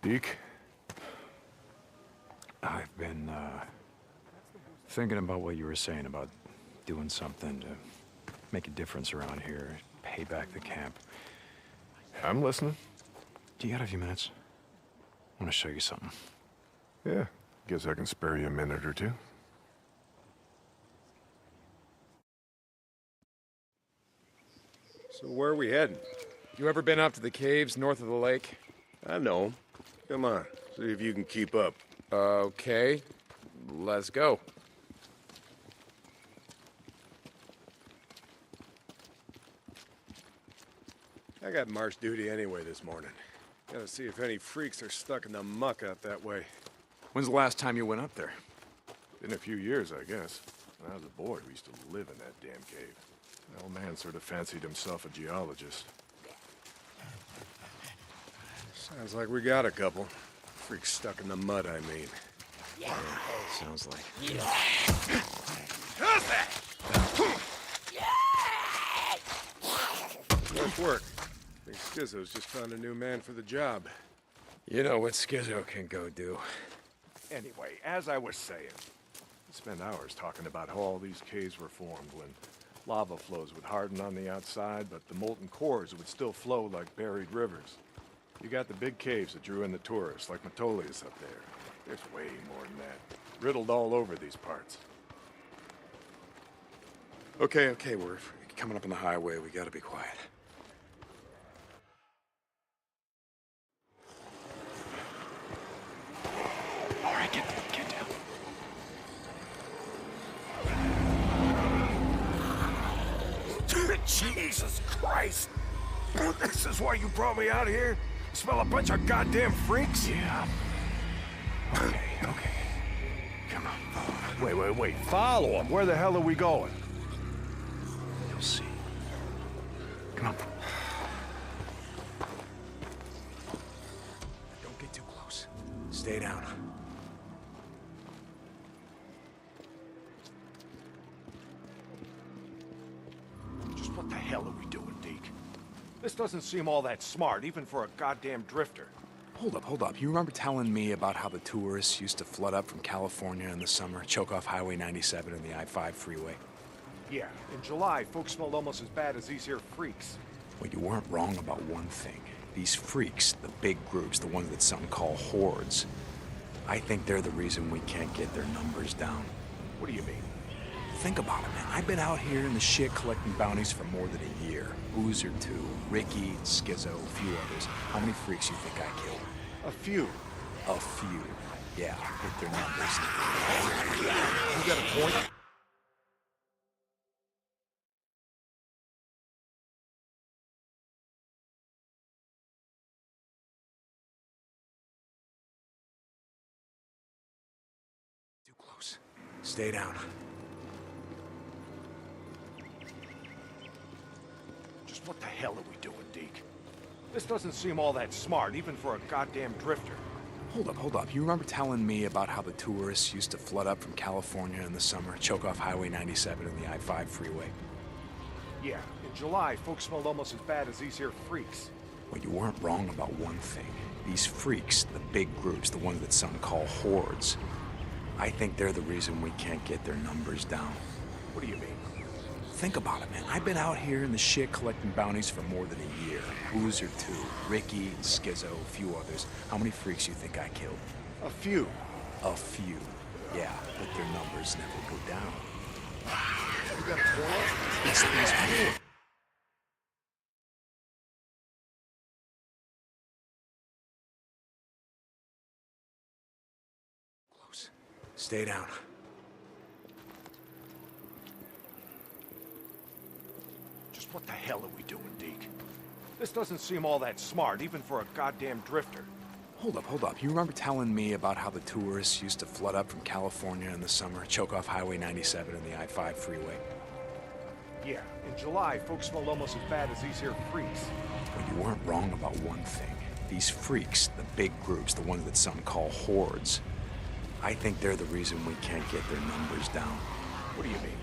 Deke? I've been, thinking about what you were saying about doing something to make a difference around here, pay back the camp. I'm listening. Do you got a few minutes? I want to show you something. Yeah, guess I can spare you a minute or two. So where are we heading? You ever been up to the caves north of the lake? I know. Come on, see if you can keep up. Okay, let's go. I got march duty anyway this morning. Gotta see if any freaks are stuck in the muck out that way. When's the last time you went up there? Been a few years, I guess. When I was a boy, we used to live in that damn cave. The old man sort of fancied himself a geologist. Sounds like we got a couple. Freaks stuck in the mud, I mean. Sounds like. Nice work. I think Skizzo's just found a new man for the job. You know what Skizzo can go do. Anyway, as I was saying, we spent hours talking about how all these caves were formed when lava flows would harden on the outside, but the molten cores would still flow like buried rivers. You got the big caves that drew in the tourists, like Matolius up there. There's way more than that. Riddled all over these parts. Okay, we're coming up on the highway. We gotta be quiet. All right, get down. Jesus Christ! This is why you brought me out here? Smell a bunch of goddamn freaks? Yeah. Okay. Come on. Wait. Follow them. Where the hell are we going? You'll see. Come on. Don't get too close. Stay down. Just what the hell are we doing, Deke? This doesn't seem all that smart, even for a goddamn drifter. Hold up. You remember telling me about how the tourists used to flood up from California in the summer, choke off Highway 97 and the I-5 freeway? Yeah, in July, folks smelled almost as bad as these here freaks. Well, you weren't wrong about one thing. These freaks, the big groups, the ones that some call hordes, I think they're the reason we can't get their numbers down. What do you mean? Think about it, man. I've been out here in the shit collecting bounties for more than a year. Boozer too, Ricky, Skizzo, a few others. How many freaks you think I killed? A few. A few. Yeah, hit their numbers. You got a point? Too close. Stay down. Just what the hell are we doing, Deke? This doesn't seem all that smart, even for a goddamn drifter. Hold up. You remember telling me about how the tourists used to flood up from California in the summer, choke off Highway 97 and the I-5 freeway? Yeah, in July, folks smelled almost as bad as these here freaks. Well, you weren't wrong about one thing. These freaks, the big groups, the ones that some call hordes, I think they're the reason we can't get their numbers down. What do you mean? Think about it, man. I've been out here in the shit collecting bounties for more than a year. Boozer too, Ricky, Skizzo, a few others. How many freaks you think I killed? A few. A few. Yeah, but their numbers never go down. You got a point? These close. Stay down. Just what the hell are we doing, Deke? This doesn't seem all that smart, even for a goddamn drifter. Hold up. You remember telling me about how the tourists used to flood up from California in the summer, choke off Highway 97 and the I-5 freeway? Yeah, in July, folks smelled almost as bad as these here freaks. Well, you weren't wrong about one thing. These freaks, the big groups, the ones that some call hordes, I think they're the reason we can't get their numbers down. What do you mean?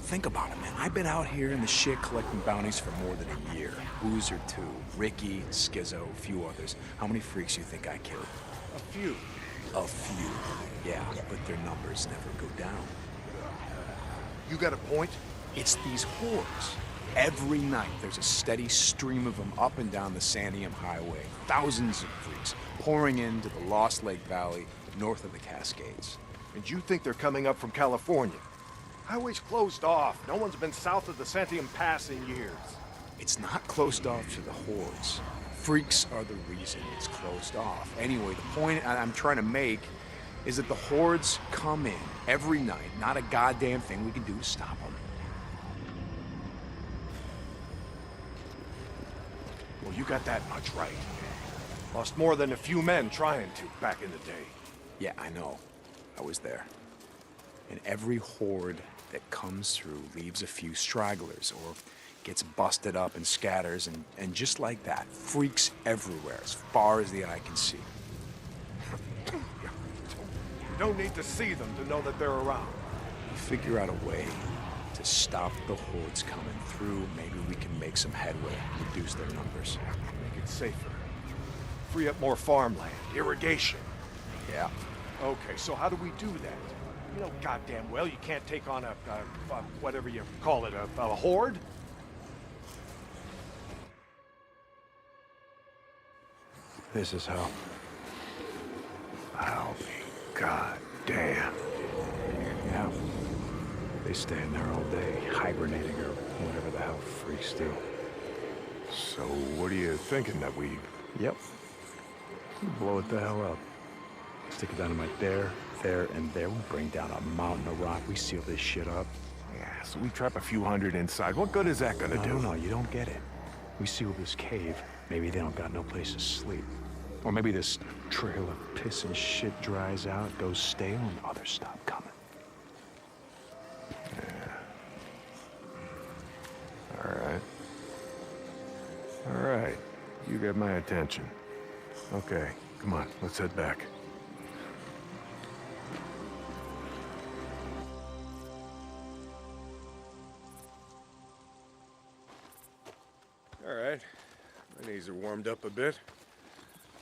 Think about it, man. I've been out here in the shit collecting bounties for more than a year. Who's or two? Ricky, Skizzo, a few others. How many freaks you think I killed? A few. A few. Yeah, but their numbers never go down. You got a point? It's these hordes. Every night there's a steady stream of them up and down the Santiam Highway. Thousands of freaks pouring into the Lost Lake Valley north of the Cascades. And you think they're coming up from California? Highway's closed off. No one's been south of the Santiam Pass in years. It's not closed off to the hordes. Freaks are the reason it's closed off. Anyway, the point I'm trying to make is that the hordes come in every night. Not a goddamn thing we can do to stop them. Well, you got that much right. Lost more than a few men trying to back in the day. Yeah, I know. I was there. And every horde that comes through leaves a few stragglers or gets busted up and scatters, and just like that, freaks everywhere as far as the eye can see. You don't need to see them to know that they're around. We figure out a way to stop the hordes coming through. Maybe we can make some headway, reduce their numbers. Make it safer. Free up more farmland, irrigation. Yeah. Okay, so how do we do that? You know goddamn well you can't take on a whatever you call it, a horde? This is how. I'll be goddamn. Yeah. They stay in there all day, hibernating or whatever the hell freaks do. So what are you thinking, that we... Yep. Blow it the hell up. Stick a dynamite there, and there. We bring down a mountain of rock. We seal this shit up. Yeah, so we trap a few hundred inside. What good is that gonna do? No, you don't get it. We seal this cave. Maybe they don't got no place to sleep. Or maybe this trail of piss and shit dries out, goes stale, and others stop coming. All right. You get my attention. Okay, come on, let's head back. All right. My knees are warmed up a bit.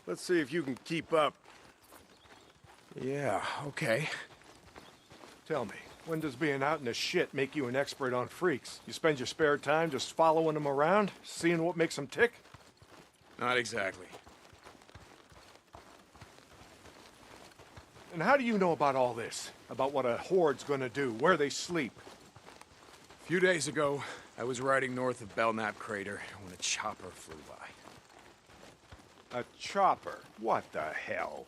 Let's see if you can keep up. Yeah, okay. Tell me, when does being out in the shit make you an expert on freaks? You spend your spare time just following them around, seeing what makes them tick? Not exactly. And how do you know about all this? About what a horde's gonna do, where they sleep? A few days ago, I was riding north of Belknap Crater when a chopper flew by. A chopper? What the hell?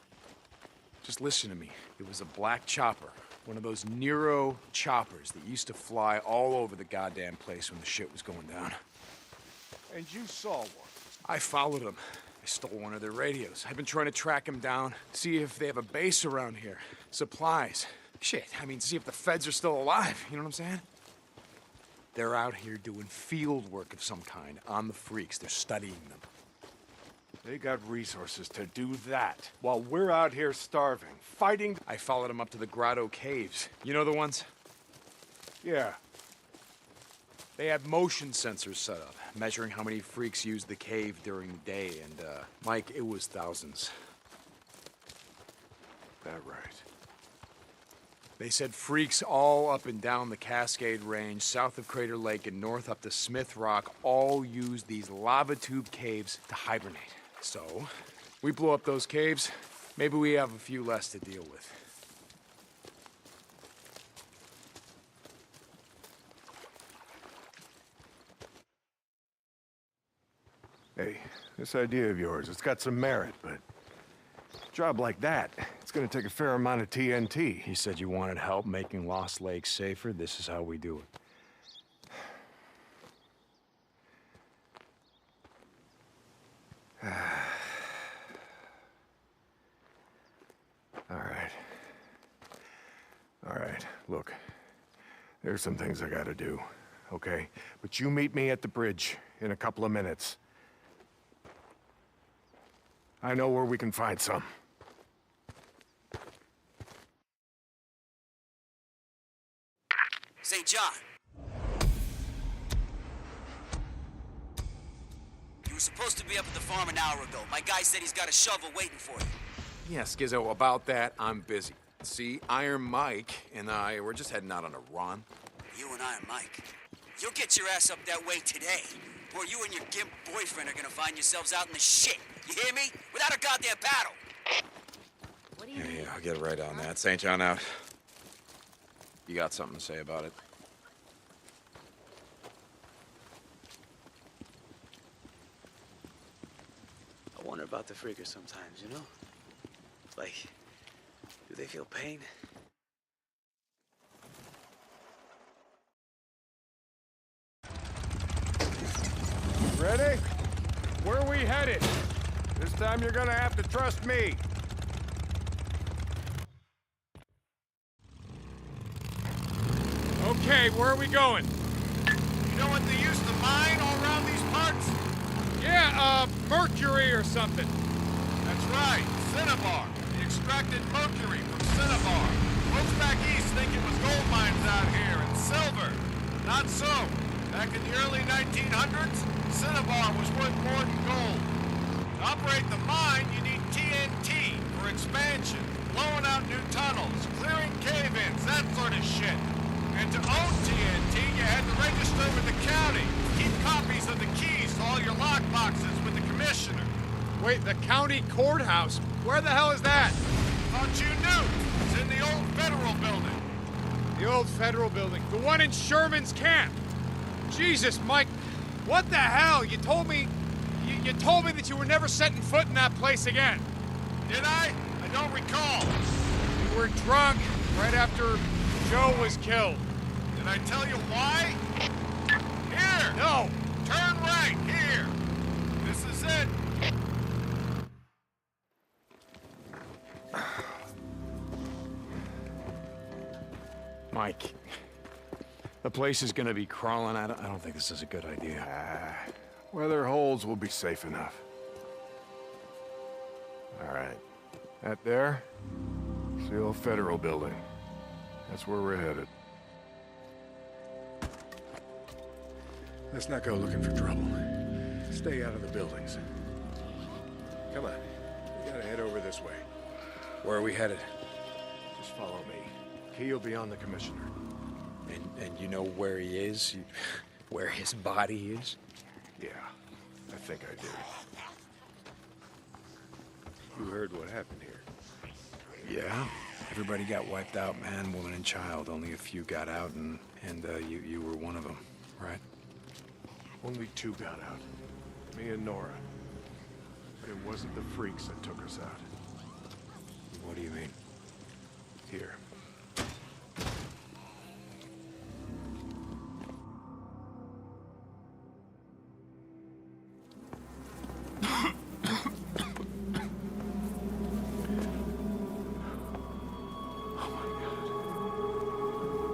Just listen to me. It was a black chopper. One of those Nero choppers that used to fly all over the goddamn place when the shit was going down. And you saw one? I followed them. I stole one of their radios. I've been trying to track them down, see if they have a base around here. Supplies. Shit, I mean, see if the feds are still alive. You know what I'm saying? They're out here doing field work of some kind on the freaks. They're studying them. They got resources to do that, while we're out here starving, fighting... I followed them up to the Grotto Caves. You know the ones? Yeah. They had motion sensors set up, measuring how many freaks used the cave during the day, and, Mike, it was thousands. That right. They said freaks all up and down the Cascade Range, south of Crater Lake and north up to Smith Rock, all use these lava tube caves to hibernate. So, we blow up those caves, maybe we have a few less to deal with. Hey, this idea of yours, it's got some merit, but a job like that, it's gonna take a fair amount of TNT. You said you wanted help making Lost Lake safer. This is how we do it. All right, look. There's some things I gotta do, okay? But you meet me at the bridge in a couple of minutes. I know where we can find some. St. John, were supposed to be up at the farm an hour ago. My guy said he's got a shovel waiting for you. Yeah, Skizzo, about that, I'm busy. See, Iron Mike and I, we're just heading out on a run. You and Iron Mike. You'll get your ass up that way today, or you and your gimp boyfriend are gonna find yourselves out in the shit. You hear me? Without a goddamn paddle. Yeah, I'll get right on that. St. John out. You got something to say about it? I wonder about the freakers sometimes, you know? Like, do they feel pain? Ready? Where are we headed? This time you're gonna have to trust me. Okay, where are we going? You know what they used to mine all around these parts? Yeah, mercury or something. That's right, cinnabar. They extracted mercury from cinnabar. Folks back east think it was gold mines out here and silver. Not so. Back in the early 1900s, cinnabar was worth more than gold. To operate the mine, you need TNT for expansion, blowing out new tunnels, clearing cave-ins, that sort of shit. And to own TNT, you had to register with the county, keep copies of the keys to all your lockboxes with the commissioner. Wait, the county courthouse? Where the hell is that? Thought you knew. It's in the old federal building. The old federal building. The one in Sherman's camp. Jesus, Mike, what the hell? You told me that you were never setting foot in that place again. Did I? I don't recall. You were drunk right after Joe was killed. Did I tell you why? Here! No! Turn right, here! This is it. Mike, the place is gonna be crawling. I don't think this is a good idea. Weather holes will be safe enough. All right. That there? It's the old federal building. That's where we're headed. Let's not go looking for trouble. Stay out of the buildings. Come on. We gotta head over this way. Where are we headed? Just follow me. Key will be on the commissioner. And you know where he is? Where his body is? Yeah, I think I do. You heard what happened here. Yeah? Everybody got wiped out, man, woman, and child. Only a few got out, and you were one of them, right? Only two got out. Me and Nora. But it wasn't the freaks that took us out. What do you mean? Here.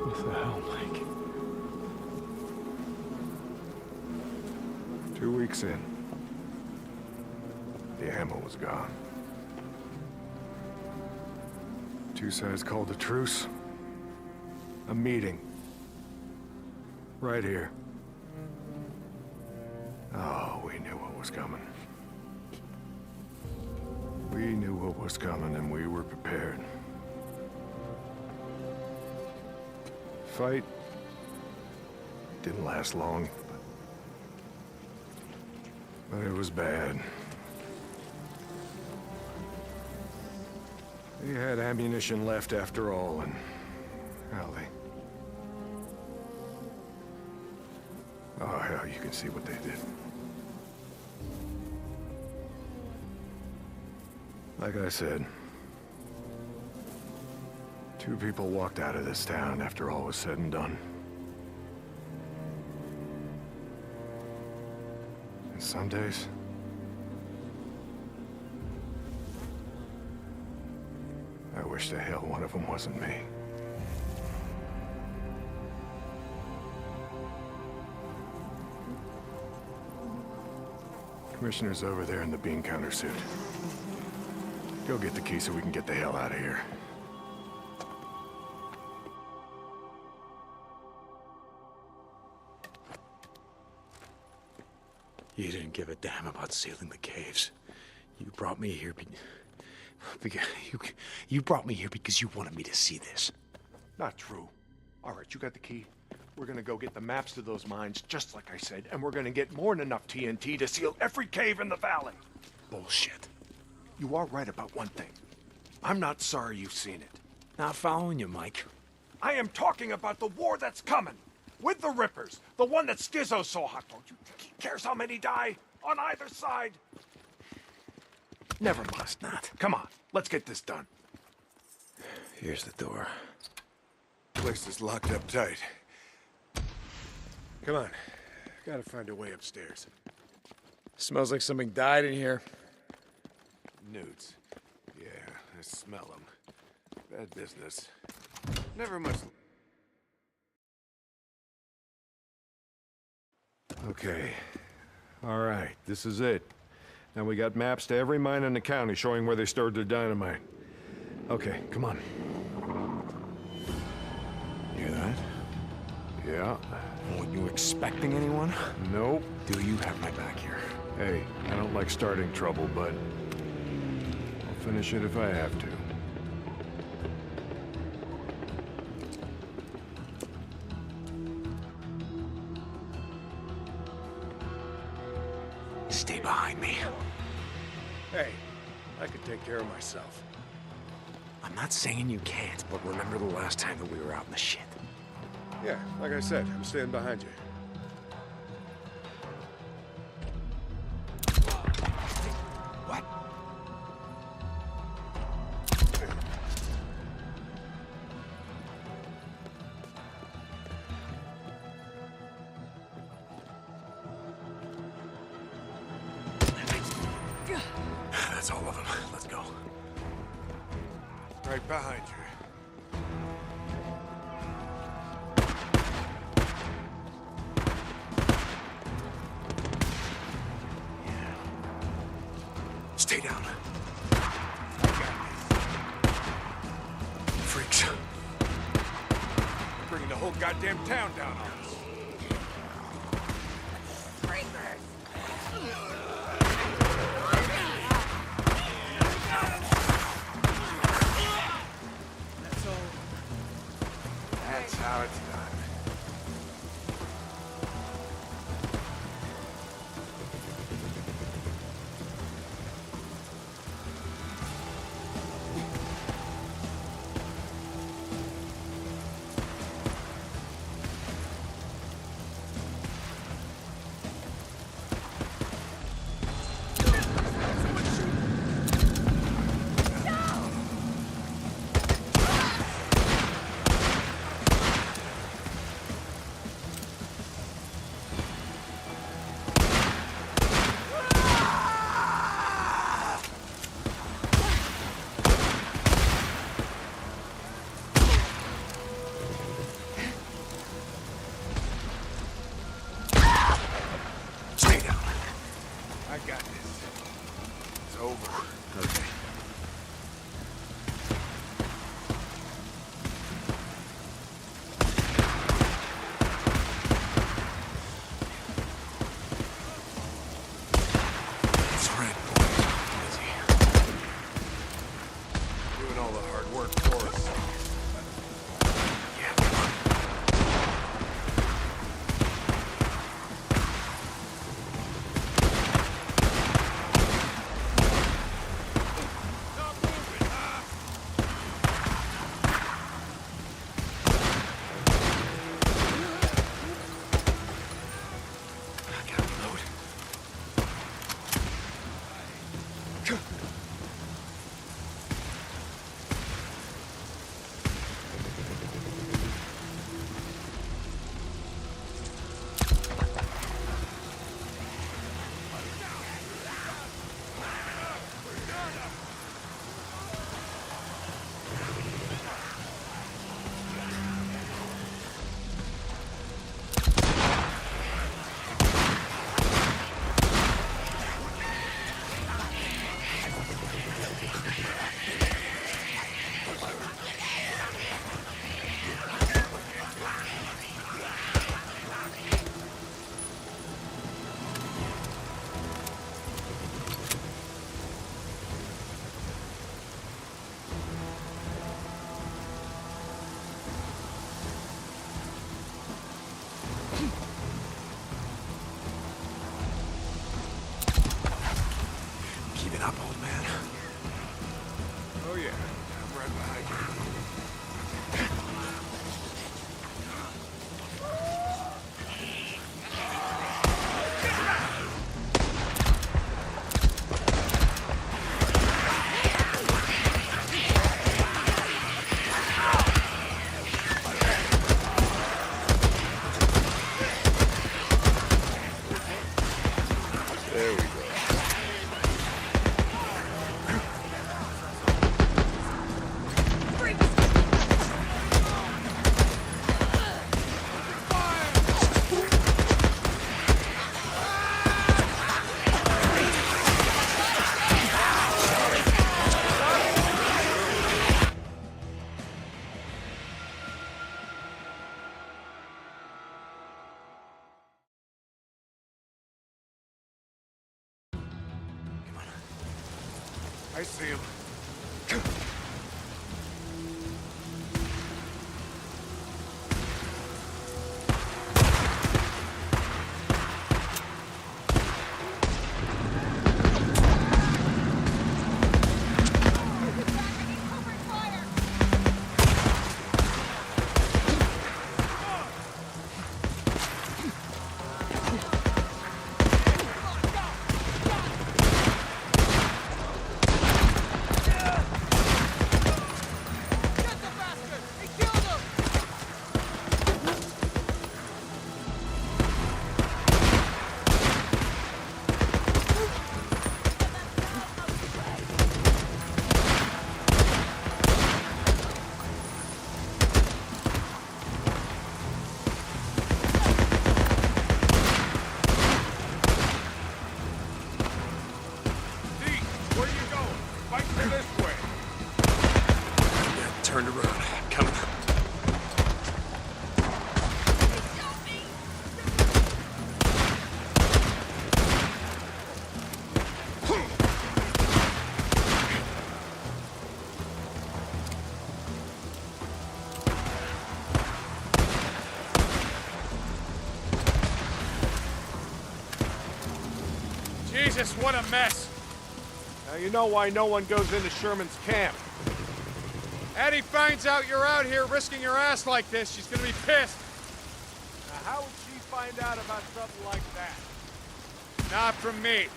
What the hell, Mike? 2 weeks in. The ammo was gone. Two sides called a truce. A meeting. Right here. Oh, we knew what was coming. We knew what was coming and we were prepared. Fight didn't last long, but it was bad. They had ammunition left after all, and hell, oh hell, you can see what they did. Like I said, two people walked out of this town after all was said and done. And some days, I wish to hell one of them wasn't me. Commissioner's over there in the bean counter suit. Go get the key so we can get the hell out of here. You didn't give a damn about sealing the caves. You brought me here because you brought me here because you wanted me to see this. Not true. All right, you got the key. We're gonna go get the maps to those mines, just like I said, and we're gonna get more than enough TNT to seal every cave in the valley. Bullshit. You are right about one thing. I'm not sorry you've seen it. Not following you, Mike. I am talking about the war that's coming. With the Rippers. The one that Skizzo saw. Don't you think he cares how many die? On either side? Never mind. Not. Come on, let's get this done. Here's the door. Place is locked up tight. Come on. Gotta find a way upstairs. Smells like something died in here. Newts. Yeah, I smell them. Bad business. Never much... Okay. All right, this is it. Now we got maps to every mine in the county showing where they stored their dynamite. Okay, come on. Hear that? Yeah. Weren't you expecting anyone? Nope. Do you have my back here? Hey, I don't like starting trouble, but I'll finish it if I have to. Stay behind me. Hey, I could take care of myself. I'm not saying you can't, but remember the last time that we were out in the shit. Yeah, like I said, I'm staying behind you. What? That's all of them. Let's go. Right behind you. Stay down. Freaks. Bringing the whole goddamn town down on us. That's how it's done. I got this. It's over. Okay. It's Red Boy. Busy. Doing all the hard work for us. Yeah, come on. I see him. Turned around. Coming. Jesus, what a mess. Now you know why no one goes into Sherman's camp. Eddie finds out you're out here risking your ass like this, she's gonna be pissed. Now how would she find out about something like that? Not from me.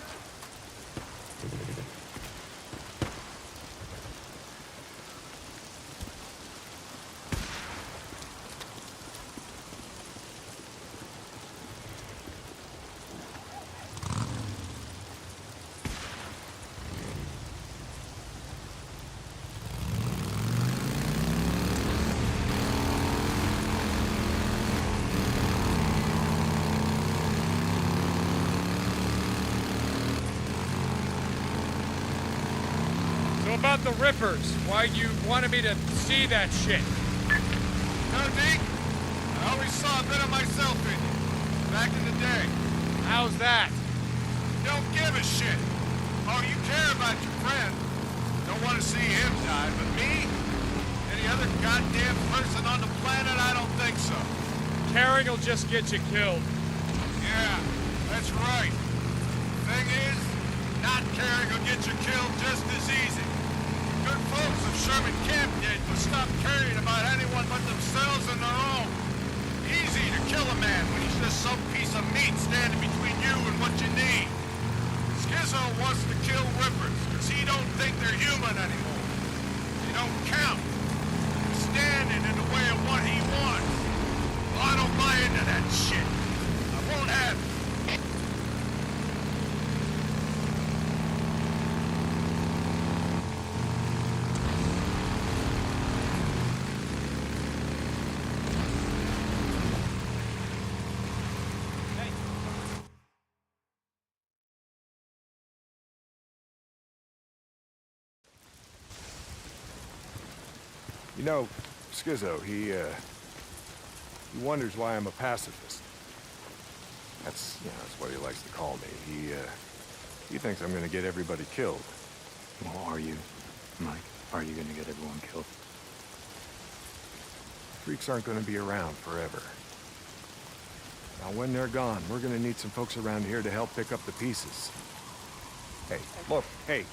About the Rippers, why you wanted me to see that shit. No, Deke. I always saw a bit of myself in you. Back in the day. How's that? Don't give a shit. Oh, you care about your friend. Don't want to see him die, but me? Any other goddamn person on the planet? I don't think so. Caring will just get you killed. Yeah, that's right. Thing is, not caring will get you killed just as easy. Good folks of Sherman Camp did was stop caring about anyone but themselves and their own. Easy to kill a man when he's just some piece of meat standing between you and what you need. Skizzo wants to kill Rippers because he don't think they're human anymore. They don't count. They're standing in the way of what he wants. Well, I don't buy into that shit. I won't have it. You know, Skizzo, he wonders why I'm a pacifist. That's what he likes to call me. He thinks I'm gonna get everybody killed. Well, are you, Mike? Are you gonna get everyone killed? Freaks aren't gonna be around forever. Now, when they're gone, we're gonna need some folks around here to help pick up the pieces. Hey, look, hey.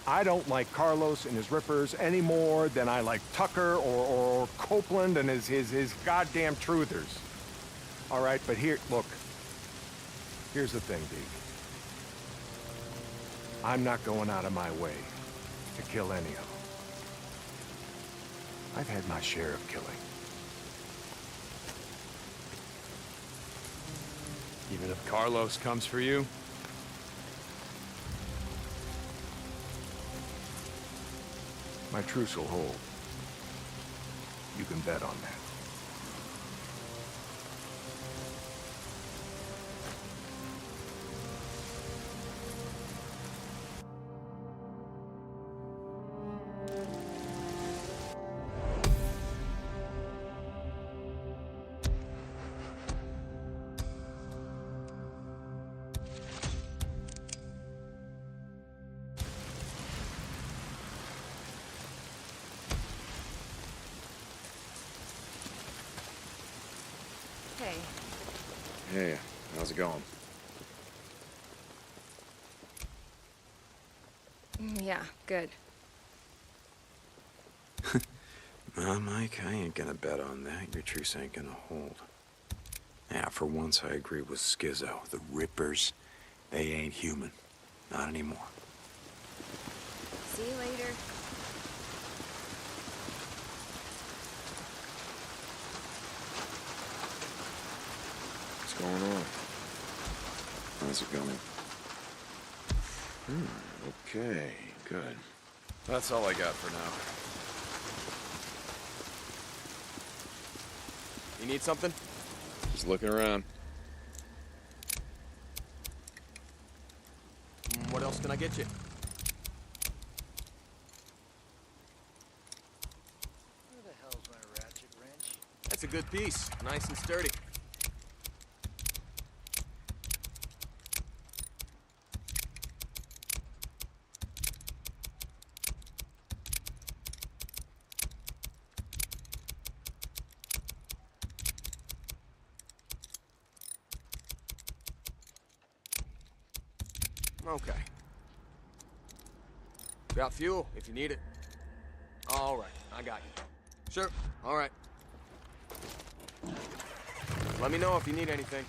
I don't like Carlos and his Rippers any more than I like Tucker or Copeland and his goddamn truthers. All right, but look. Here's the thing, Deke. I'm not going out of my way to kill any of them. I've had my share of killing. Even if Carlos comes for you? My truce will hold. You can bet on that. Hey, how's it going? Yeah, good. Nah, Mike, I ain't gonna bet on that. Your truce ain't gonna hold. Yeah, for once I agree with Skizzo. The Rippers, they ain't human. Not anymore. See you later. What's going on? How's it going? Okay, good. That's all I got for now. You need something? Just looking around. What else can I get you? Where the hell's my ratchet wrench? That's a good piece. Nice and sturdy. Okay. Got fuel if you need it. All right, I got you. Sure, all right. Let me know if you need anything.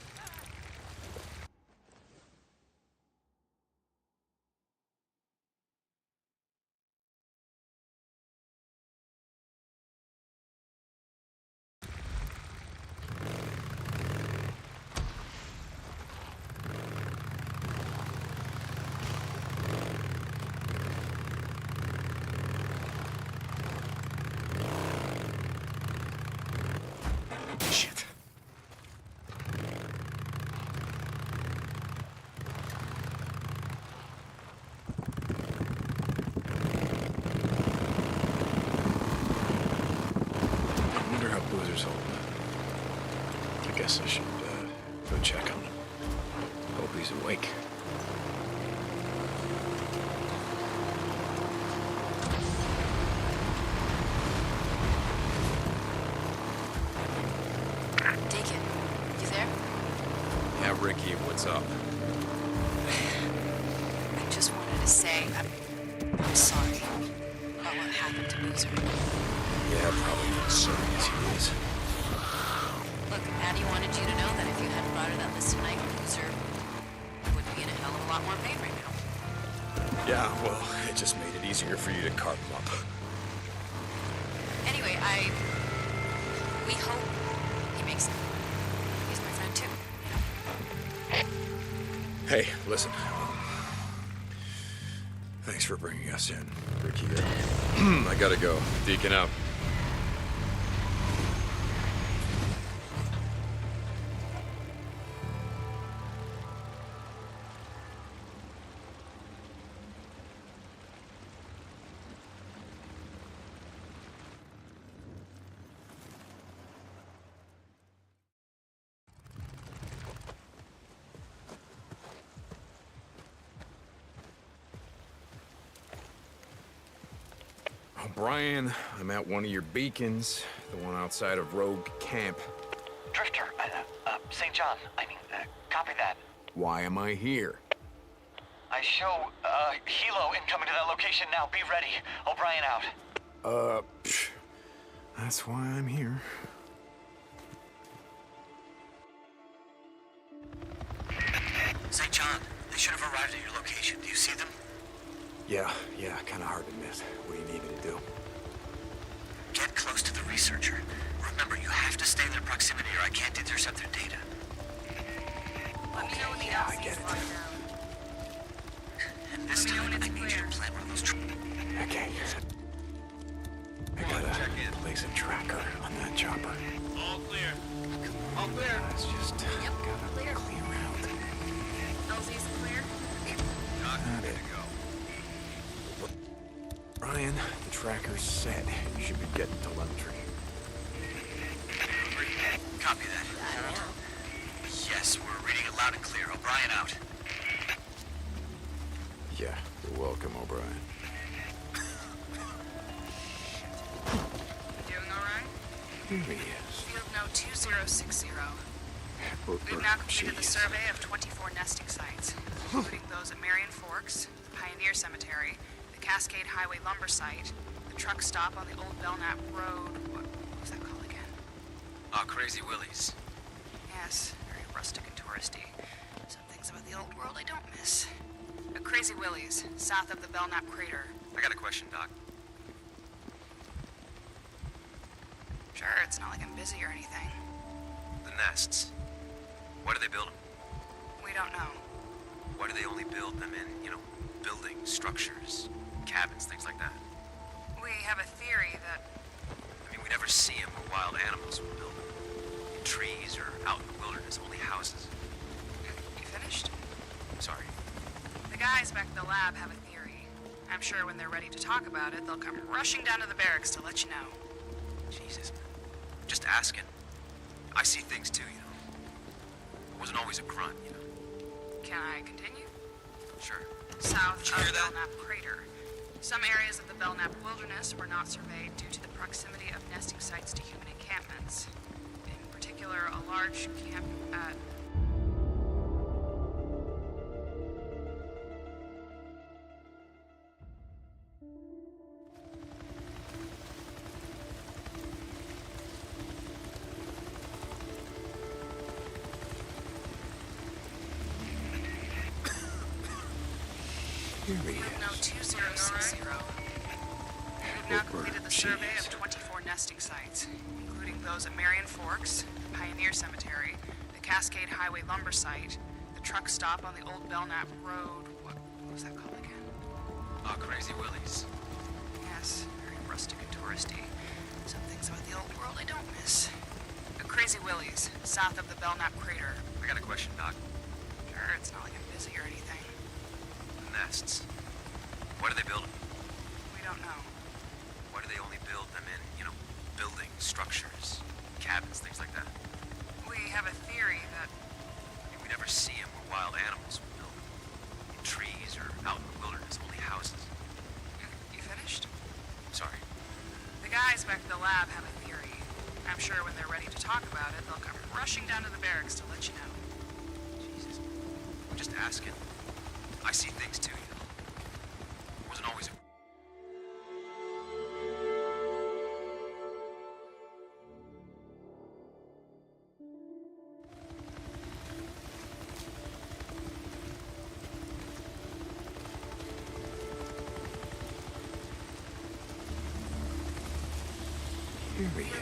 Shit. I wonder how Boozer's holding up. I guess I should go check on him. Hope he's awake. Deacon, you there? Yeah, Ricky, what's up? I just wanted to say I'm sorry about what happened to Boozer. Yeah, probably not sorry as he is. Look, Addie wanted you to know that if you hadn't brought her that list tonight, Boozer would be in a hell of a lot more pain right now. Yeah, well, it just made it easier for you to carve him up. Anyway, we hope he makes it. He's my friend too. Hey, listen. Thanks for bringing us in, Ricky. I gotta go. Deacon out. O'Brien, I'm at one of your beacons, the one outside of Rogue Camp. Drifter, St. John, copy that. Why am I here? I show, helo incoming to that location now. Be ready. O'Brien out. That's why I'm here. St. John, they should have arrived at your location. Do you see them? Yeah, kinda hard to miss. What do you need me to do? Get close to the researcher. Remember, you have to stay in their proximity or I can't intercept their data. I get it. And this time, I need you to plant one of those Okay. I gotta place a tracker on that chopper. All clear. All clear. It's just gotta clear. clear out. LZ's clear? Not it. Brian, the tracker's set. You should be getting telemetry. Copy that. Yes, we're reading it loud and clear. O'Brien out. Yeah, you're welcome, O'Brien. Doing all right? Here he is. Field note 2060. We've now completed the survey of 24 nesting sites, including those at Marion Forks, the Pioneer Cemetery, the Cascade Highway lumber site, the truck stop on the old Belknap Road. What was that called again? Crazy Willie's. Yes, very rustic and touristy. Some things about the old world I don't miss. Crazy Willie's, south of the Belknap crater. I got a question, Doc. Sure, it's not like I'm busy or anything. The nests. Why do they build them? We don't know. Why do they only build them in, buildings, structures, cabins, things like that? We have a theory that... I mean, we never see them where wild animals would build them. In trees or out in the wilderness, only houses. You finished? Sorry. The guys back at the lab have a theory. I'm sure when they're ready to talk about it, they'll come rushing down to the barracks to let you know. Jesus. Just asking. I see things too, Wasn't always a grunt, Can I continue? Sure. South Did you of hear that? Belknap crater. Some areas of the Belknap wilderness were not surveyed due to the proximity of nesting sites to human encampments. In particular, a large camp at... No 2060. We've now completed the survey of 24 nesting sites, including those at Marion Forks, the Pioneer Cemetery, the Cascade Highway lumber site, the truck stop on the old Belknap Road. What was that called again? Crazy Willie's. Yes, very rustic and touristy. Some things about the old world I don't miss. Crazy Willie's, south of the Belknap crater. I got a question, Doc. Sure, it's not like I'm busy or anything. The nests. Why do they build them? We don't know. Why do they only build them in, buildings, structures, cabins, things like that? We have a theory that... I mean, we never see them where wild animals would build them. In trees or out in the wilderness, only houses. You finished? Sorry. The guys back at the lab have a theory. I'm sure when they're ready to talk about it, they'll come rushing down to the barracks to let you know. Jesus. I'm just asking. I see things too, Wasn't always a...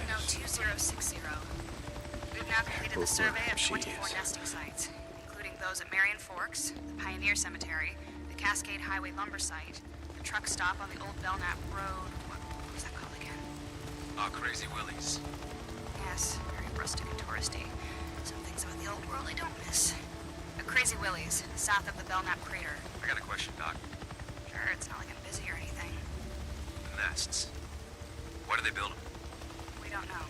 No 2060. We've now completed the survey of 24 nesting sites, including those at Marion Forks, the Pioneer Cemetery, the Cascade Highway lumber site, the truck stop on the old Belknap Road. What was that called again? Crazy Willie's. Yes, very rustic and touristy. Some things about the old world I don't miss. Crazy Willie's, south of the Belknap crater. I got a question, Doc. Sure, it's not like I'm busy or anything. The nests. Why do they build them? We don't know.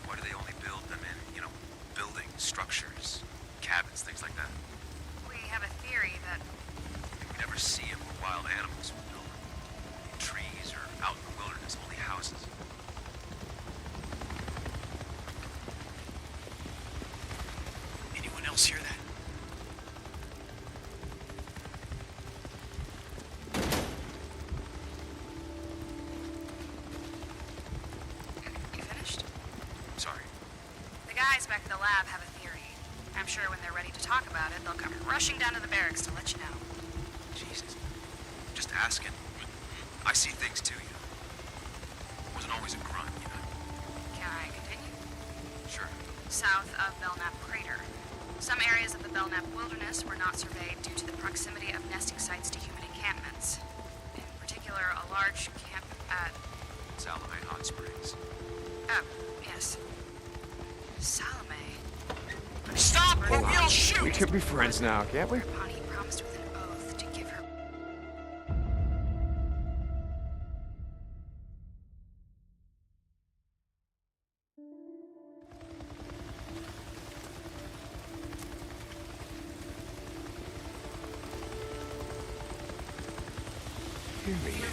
Why do they only build them in, buildings, structures, cabins, things like that? We have a theory that... I mean, we never see them where wild animals would build them. In trees or out in the wilderness, only houses. Anyone else hear that? You finished? Sorry. The guys back at the lab have a theory. I'm sure when they're ready to talk about it, they'll come rushing down to the barracks to let you know. Jesus. Just asking. I see things too, Wasn't always a grunt, Can I continue? Sure. South of Belknap crater. Some areas of the Belknap wilderness were not surveyed due to the proximity of nesting sites to human encampments. In particular, a large camp at... Salome Hot Springs. Oh, yes. Salome. Stop or we'll We shoot! can be friends now, can't we? Whereupon he promised with an oath to give her...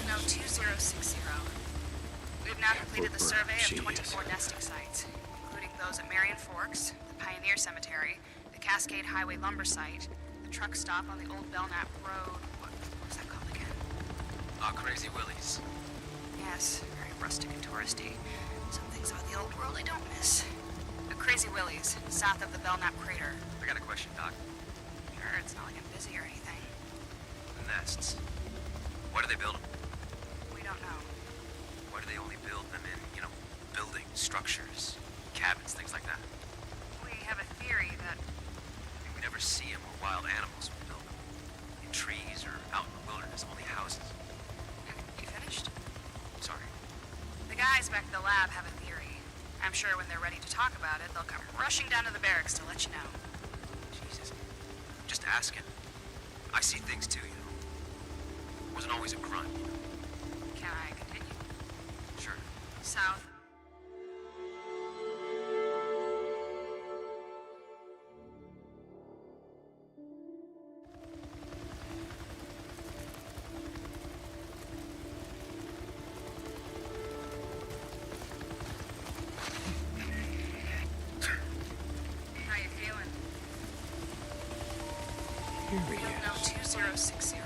No 2060. We've now completed the survey of 24 nesting sites, including those at Marion Forks, the Pioneer Cemetery, the Cascade Highway lumber site, the truck stop on the old Belknap Road. What was that called again? Crazy Willie's. Yes, very rustic and touristy. Some things about the old world I don't miss. A Crazy Willie's, south of the Belknap crater. I got a question, Doc. Sure, it's not like I'm busy or anything. The nests. Why do they build them? We don't know. Why do they only build them in, buildings, structures, cabins, things like that? We have a theory that We never see them where wild animals would build them. In trees or out in the wilderness, only houses. You finished? Sorry. The guys back at the lab have a theory. I'm sure when they're ready to talk about it, they'll come rushing down to the barracks to let you know. Jesus. Just asking. I see things too, Wasn't always a grunt, Can I continue? Sure. South. How you feeling? Here he No, is. 2060.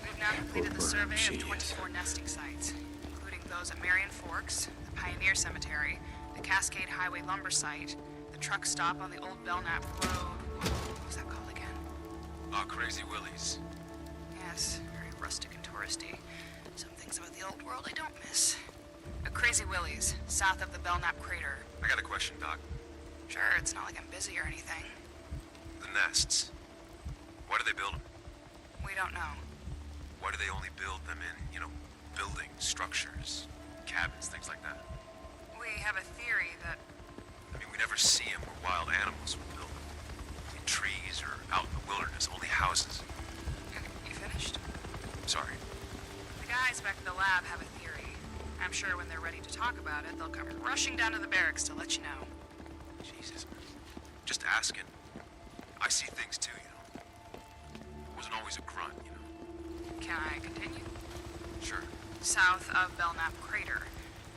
We've now completed the survey She of is. 24 nesting sites, including those at Marion Forks, the Pioneer Cemetery, the Cascade Highway lumber site, the truck stop on the old Belknap Road. What was that called again? Crazy Willie's. Yes, very rustic and touristy. Some things about the old world I don't miss. A Crazy Willie's, south of the Belknap crater. I got a question, Doc. Sure, it's not like I'm busy or anything. The nests. Why do they build them? We don't know. Why do they only build them in, buildings, structures, cabins, things like that? We have a theory that We never see them where wild animals would build them. In trees or out in the wilderness, only houses. You finished? Sorry. The guys back at the lab have a theory. I'm sure when they're ready to talk about it, they'll come rushing down to the barracks to let you know. Jesus. Just asking. I see things too, Wasn't always a grunt, Can I continue? Sure. South of Belknap crater.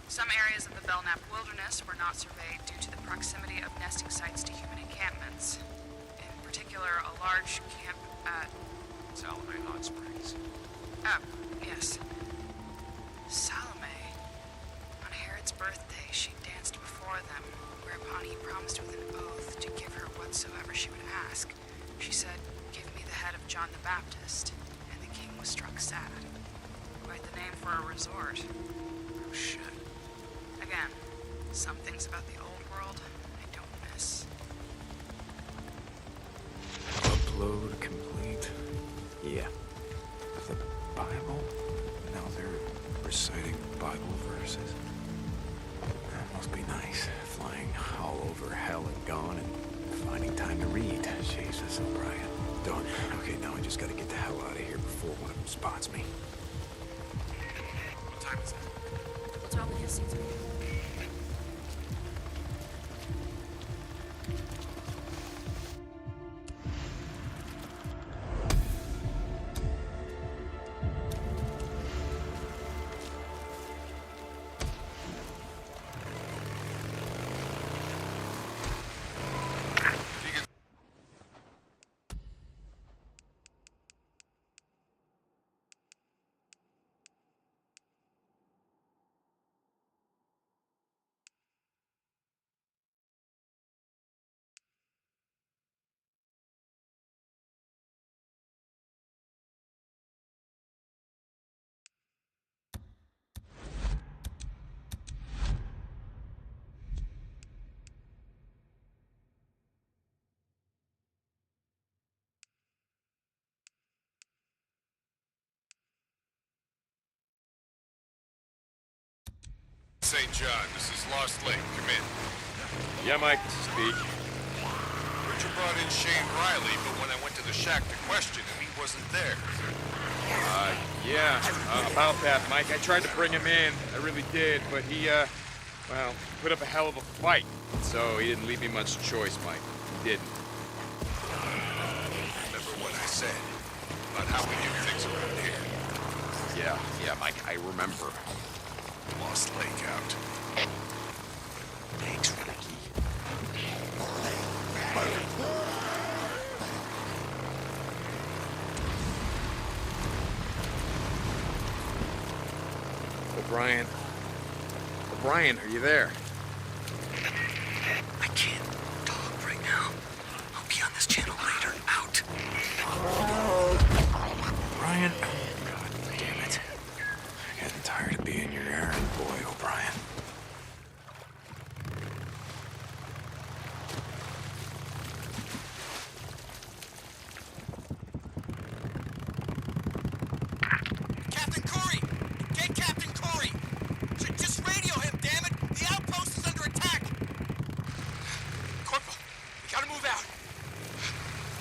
Some areas of the Belknap wilderness were not surveyed due to the proximity of nesting sites to human encampments. In particular, a large camp at... Salome Hot Springs. Oh, yes. Salome. On Herod's birthday, she danced before them, whereupon he promised with an oath to give her whatsoever she would ask. She said, "Give me the head of John the Baptist," and the king was struck sad. Quite the name for a resort. Oh, shit. Again, some things about the old world I don't miss. Upload complete. Yeah. The Bible? Now they're reciting Bible verses. That must be nice. Flying all over hell and gone and finding time to read. Jesus, O'Brien. Don't. Okay, now I just gotta get the hell out of here before one of them spots me. What time is it? What's wrong with your seats? St. John, this is Lost Lake. Come in. Yeah, Mike, this is Speed. Richard brought in Shane Riley, but when I went to the shack to question him, he wasn't there. Yeah, about that, Mike. I tried to bring him in. I really did, but he, well, put up a hell of a fight. So he didn't leave me much choice, Mike. He didn't. Remember what I said about how we do things around here? Yeah, Mike, I remember. Lost Lake out. Thanks, Ricky. O'Brien. O'Brien, are you there? I can't talk right now. I'll be on this channel later. Out. O'Brien? God damn it. I'm getting tired of being your errand boy, O'Brien. Captain Corey! Get Captain Corey! Just radio him, damn it! The outpost is under attack! Corporal, we gotta move out.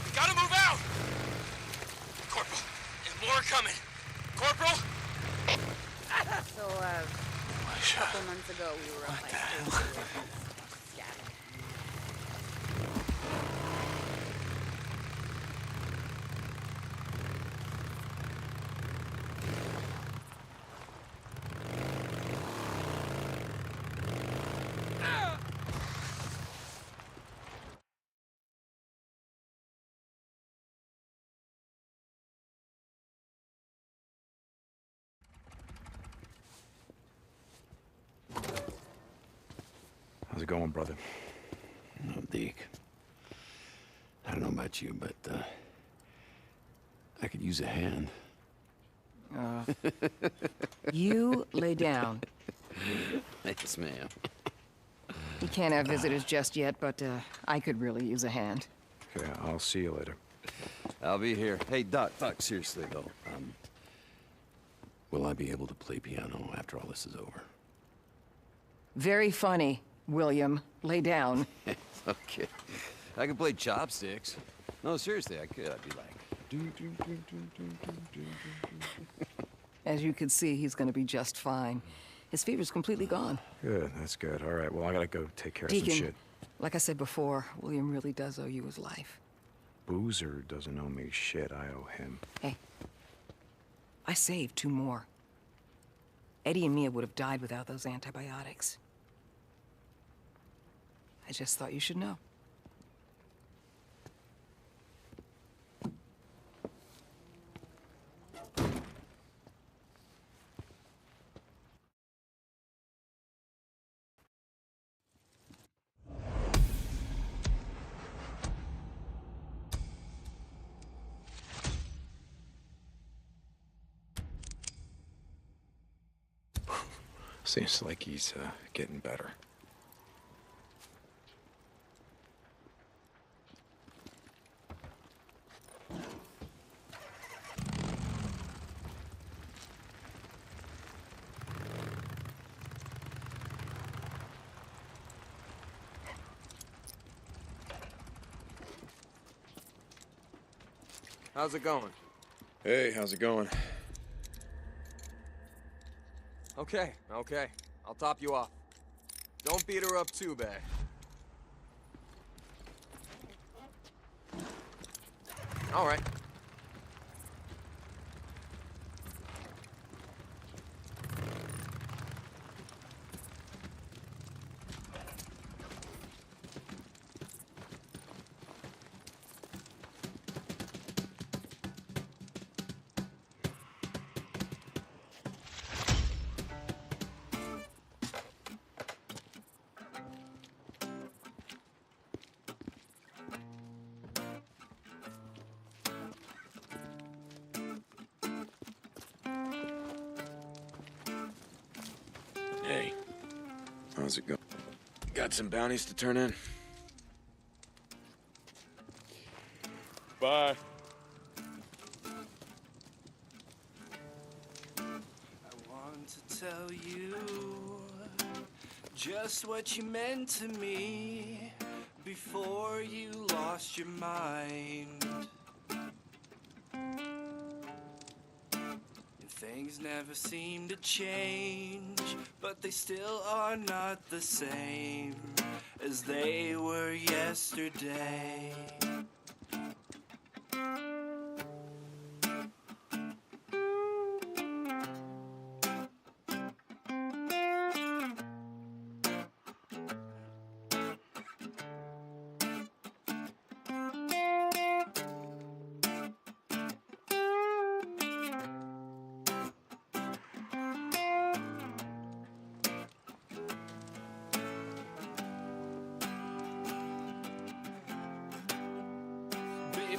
We gotta move out! Corporal, there's more coming. Corporal? So, a couple months ago, we were up like scattered. How's it going, brother? No, Deke. I don't know about you, but, I could use a hand. You lay down. Thanks, ma'am. You can't have visitors just yet, but I could really use a hand. Okay, I'll see you later. I'll be here. Hey, Doc, seriously, though. Will I be able to play piano after all this is over? Very funny, William. Lay down. Okay. I can play chopsticks. No, seriously, I could. I'd be like... do, do, do, do, do, do, do, do. As you can see, he's gonna be just fine. His fever's completely gone. Good, that's good. All right, well, I gotta go take care of some Deacon, shit. like I said before, William really does owe you his life. Boozer doesn't owe me shit. I owe him. Hey, I saved 2 more. Eddie and Mia would have died without those antibiotics. I just thought you should know. Seems like he's getting better. How's it going? Hey, how's it going? Okay. I'll top you off. Don't beat her up too bad. All right. Hey, how's it going? Got some bounties to turn in? Bye. I want to tell you just what you meant to me before you lost your mind. And things never seem to change, but they still are not the same as they were yesterday.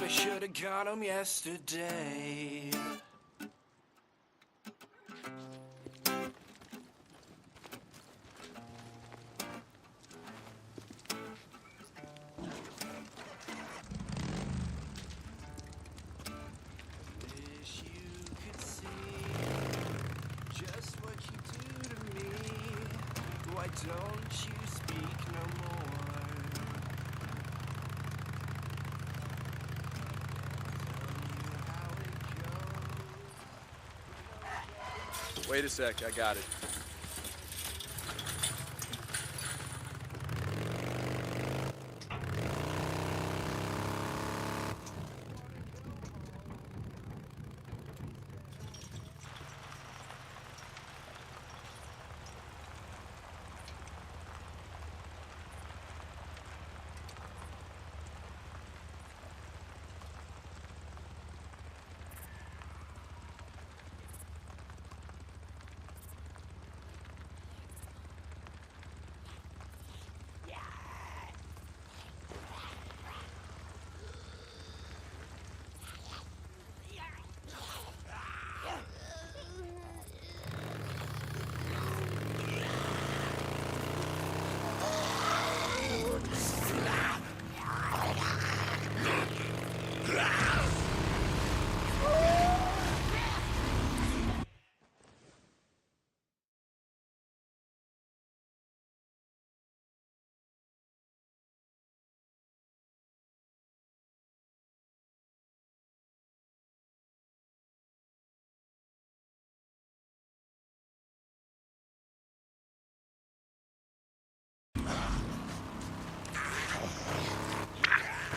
Maybe should've got him yesterday. Wish you could see just what you do to me. Why don't you speak no more? Wait a sec, I got it.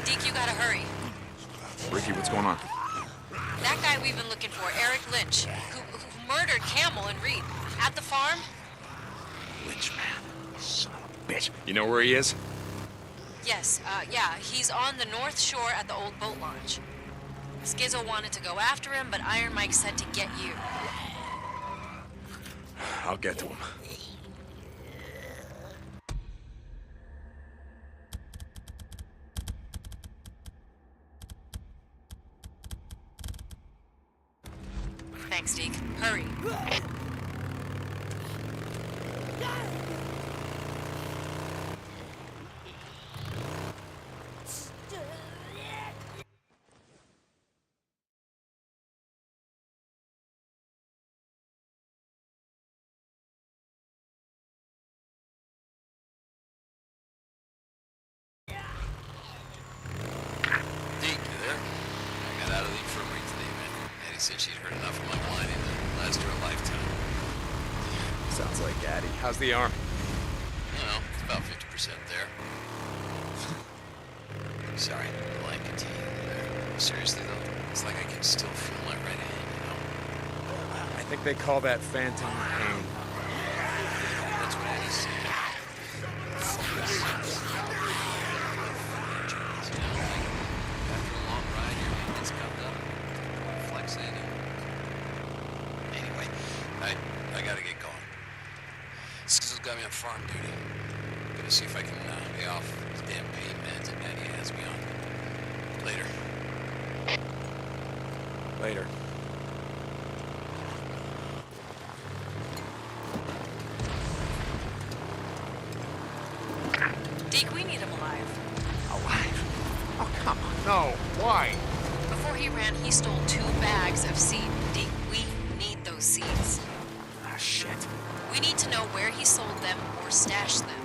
Deke, you gotta hurry. Ricky, what's going on? That guy we've been looking for, Eric Lynch, who murdered Camel and Reed at the farm. Lynch, man. Son of a bitch. You know where he is? Yes, yeah, he's on the North Shore at the old boat launch. Skizzo wanted to go after him, but Iron Mike said to get you. I'll get to him. Thanks, Deke. Hurry. Said she'd heard enough of my whining to last her a lifetime. Sounds like Addie. How's the arm? You know, it's about 50% there. Sorry, blind continue there. Seriously though, it's like I can still feel my right hand, you know? I think they call that phantom pain. That's what Eddie said. After a long ride, your hand gets cupped up. Anyway, I gotta get going. Skizzo's got me on farm duty. Gonna see if I can pay off these damn pain meds that Daddy has me on. Later. Later. Deke, we need him alive. Alive? Oh, come on. No. Why? Before he ran, he stole 2 bags of seed. Deke, we need those seeds. Ah, shit. We need to know where he sold them or stashed them.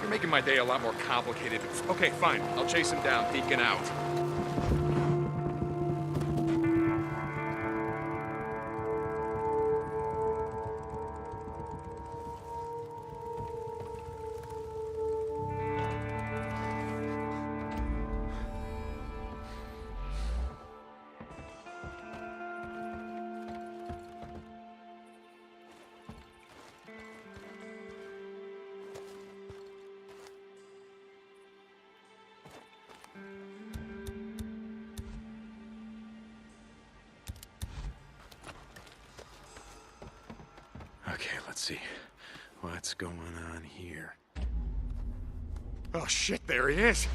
You're making my day a lot more complicated. Okay, fine. I'll chase him down, Deacon out. Okay, let's see. What's going on here? Oh shit, there he is.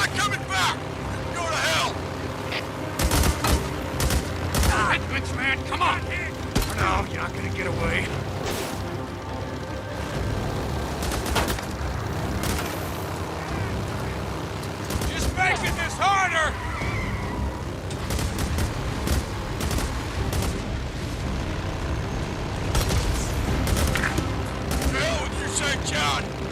not coming back! Go to hell! God, Glitch man, come on! No, you're not gonna get away. Just making this harder! Hell with you, St. John!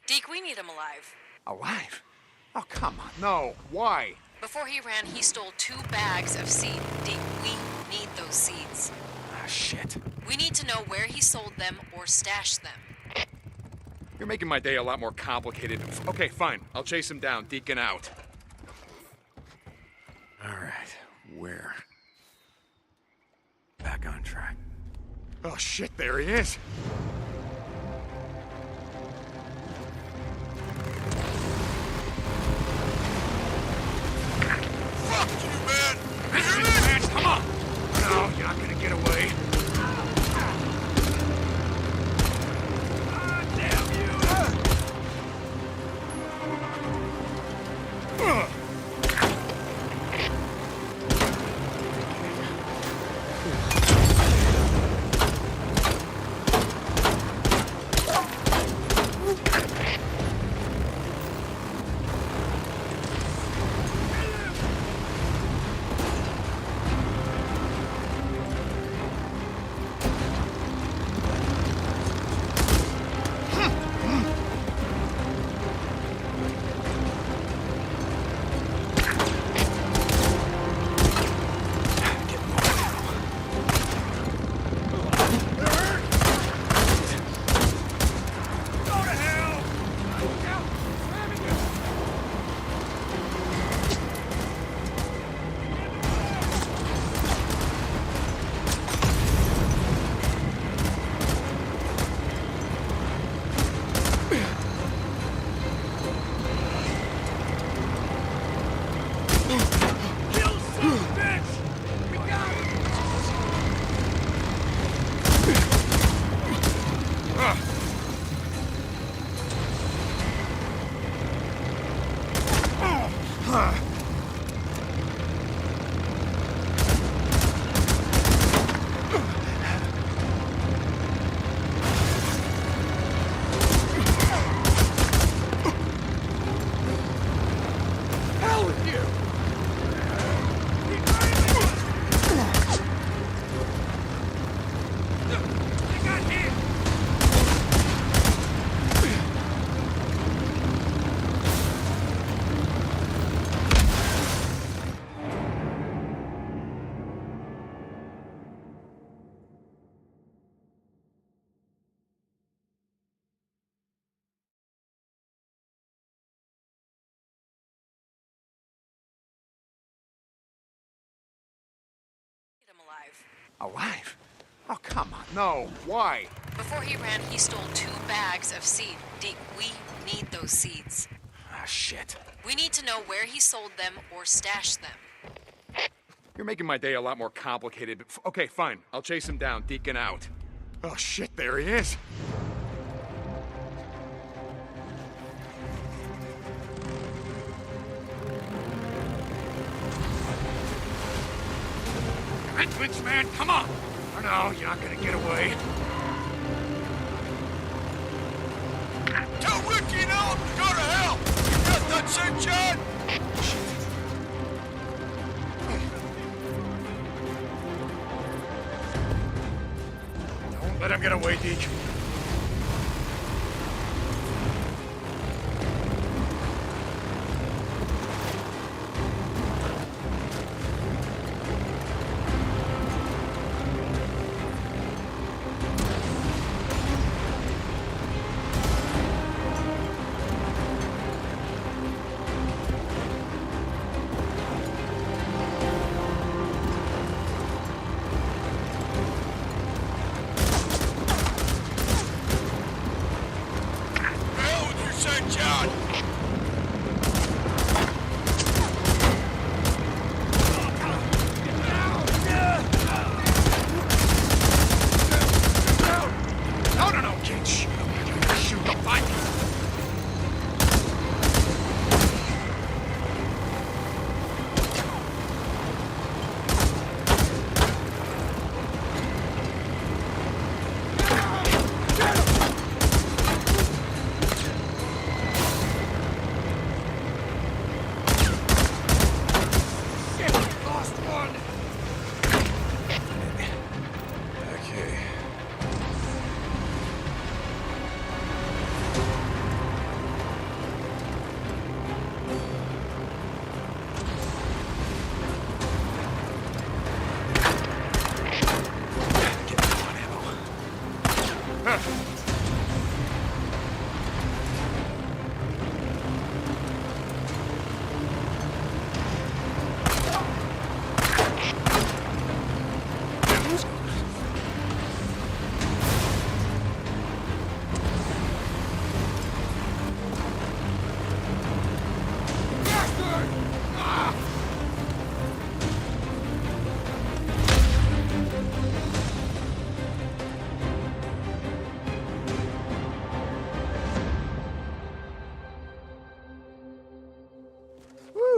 Deke, we need him alive. Alive? Oh, come on. No. Why? Before he ran, he stole 2 bags of seed. Deke, we need those seeds. Ah, shit. We need to know where he sold them or stashed them. You're making my day a lot more complicated. Okay, fine. I'll chase him down. Deacon out. All right, where? Back on track. Oh, shit, there he is. Fuck you, man! Man, come on! No, you're not gonna get away. Him alive. Alive? Oh, come on. No. Why? Before he ran, he stole 2 bags of seed. Deke, we need those seeds. Ah, shit. We need to know where he sold them or stashed them. You're making my day a lot more complicated. Okay, fine. I'll chase him down. Deacon out. Oh, shit, there he is. Entrance, man, come on! Oh, no, you're not gonna get away. Tell Ricky and Alan to go to hell! You got that, St. John? Don't let him get away, Deke.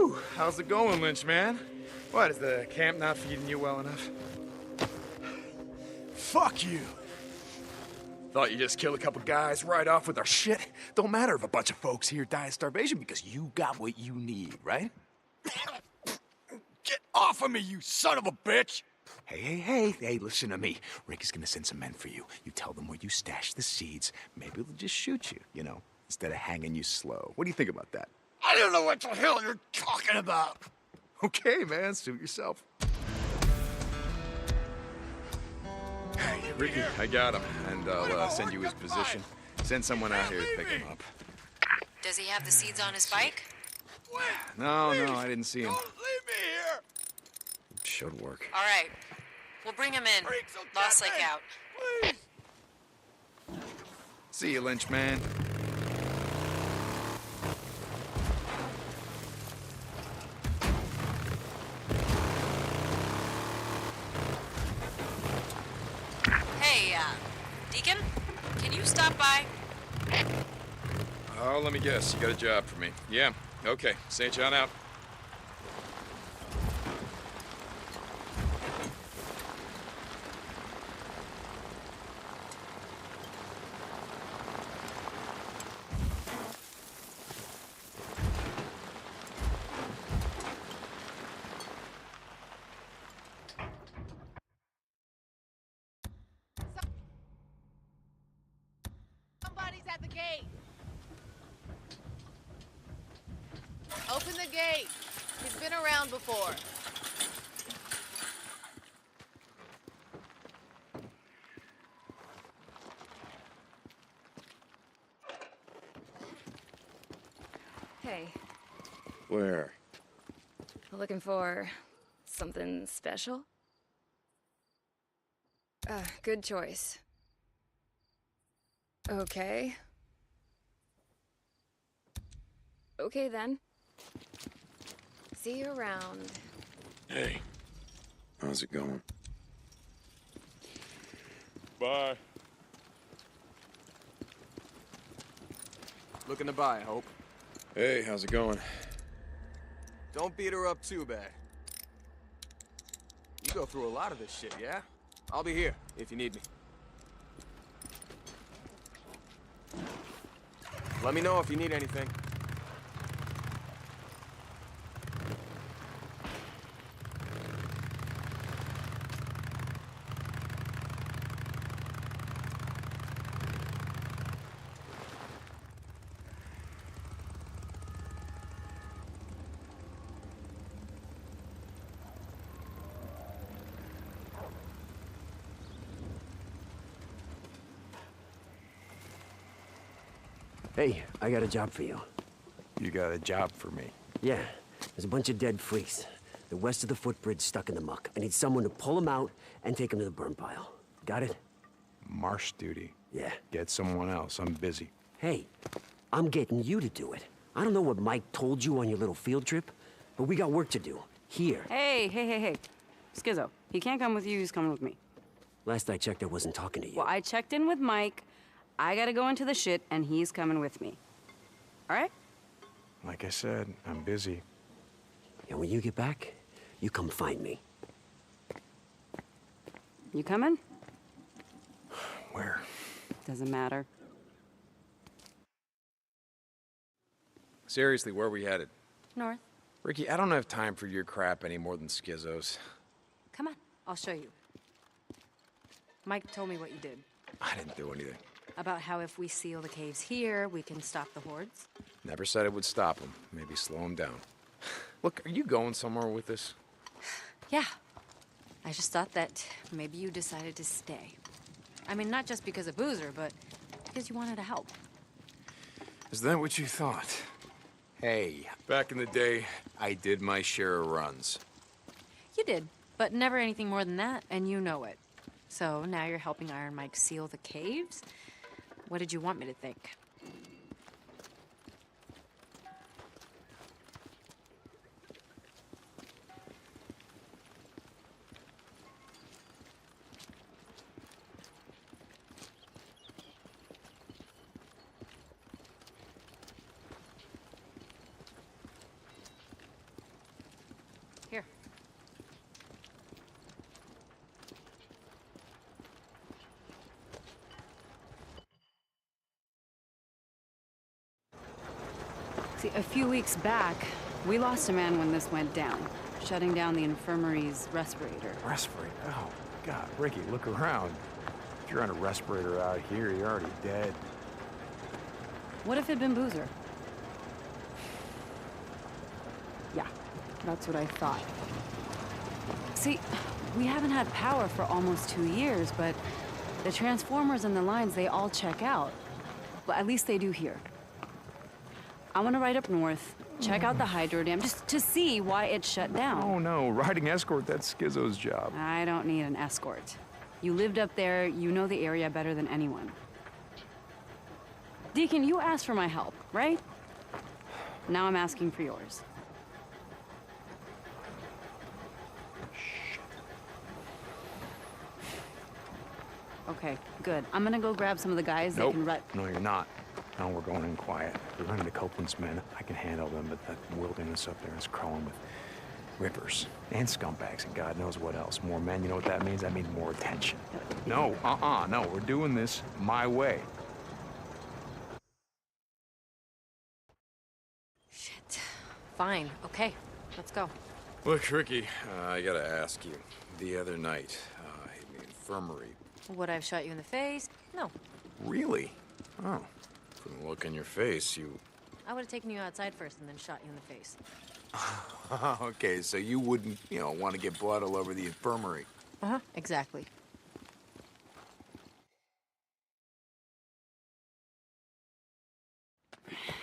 Whew, how's it going, Lynch, man? What, is the camp not feeding you well enough? Fuck you. Thought you just killed a couple guys right off with our shit? Don't matter if a bunch of folks here die of starvation because you got what you need, right? Get off of me, you son of a bitch! Hey, listen to me. Rick is gonna send some men for you. You tell them where you stashed the seeds. Maybe they'll just shoot you, you know, instead of hanging you slow. What do you think about that? I don't know what the hell you're talking about. Okay, man, suit yourself. Hey, Ricky, I got him, and I'll send you his position. Send someone out here to pick him up. Does he have the seeds on his bike? No, I didn't see him. Don't leave me here! Should work. All right. We'll bring him in. Lost Lake out. Please! See you, Lynch, man. Hey, Deacon? Can you stop by? Oh, let me guess. You got a job for me. Yeah. Okay. St. John out. Somebody's at the gate. Open the gate. He's been around before. Hey, Where? looking for something special? Good choice. Okay. Okay then. See you around. Hey, how's it going? Bye. Looking to buy, Hope. Hey, how's it going? Don't beat her up too bad. You go through a lot of this shit, yeah? I'll be here if you need me. Let me know if you need anything. Hey, I got a job for you. You got a job for me? Yeah, there's a bunch of dead freaks. They're west of the footbridge, stuck in the muck. I need someone to pull them out and take them to the burn pile. Got it? Marsh duty. Yeah. Get someone else. I'm busy. Hey, I'm getting you to do it. I don't know what Mike told you on your little field trip, but we got work to do. Here. Hey. Skizzo, he can't come with you, he's coming with me. Last I checked, I wasn't talking to you. Well, I checked in with Mike. I gotta go into the shit, and he's coming with me. All right? Like I said, I'm busy. And when you get back, you come find me. You coming? Where? Doesn't matter. Seriously, where are we headed? North. Ricky, I don't have time for your crap any more than Skizzo's. Come on, I'll show you. Mike told me what you did. I didn't do anything. About how if we seal the caves here, we can stop the hordes. Never said it would stop him. Maybe slow him down. Look, are you going somewhere with this? Yeah. I just thought that maybe you decided to stay. I mean, not just because of Boozer, but because you wanted to help. Is that what you thought? Hey, back in the day, I did my share of runs. You did, but never anything more than that, and you know it. So now you're helping Iron Mike seal the caves? What did you want me to think? See, a few weeks back, we lost a man when this went down, shutting down the infirmary's respirator. Respirator? Oh, God. Ricky, look around. If you're on a respirator out here, you're already dead. What if it'd been Boozer? Yeah, that's what I thought. See, we haven't had power for almost 2 years, but the transformers and the lines, they all check out. Well, at least they do here. I want to ride up north, check out the hydro dam, just to see why it shut down. Oh, no. Riding escort, that's Schizo's job. I don't need an escort. You lived up there, you know the area better than anyone. Deacon, you asked for my help, right? Now I'm asking for yours. Okay, good. I'm gonna go grab some of the guys that can ride. No, you're not. No, we're going in quiet. We're running to Copeland's men. I can handle them, but that wilderness up there is crawling with rippers and scumbags and God knows what else. More men, you know what that means? That means more attention. No, no, we're doing this my way. Shit. Fine. Okay. Let's go. Look, Ricky, I gotta ask you. The other night, in the infirmary. Would I have shot you in the face? No. Really? Oh. From the look on your face, you... I would have taken you outside first and then shot you in the face. Okay, so you wouldn't, want to get blood all over the infirmary. Uh-huh, exactly.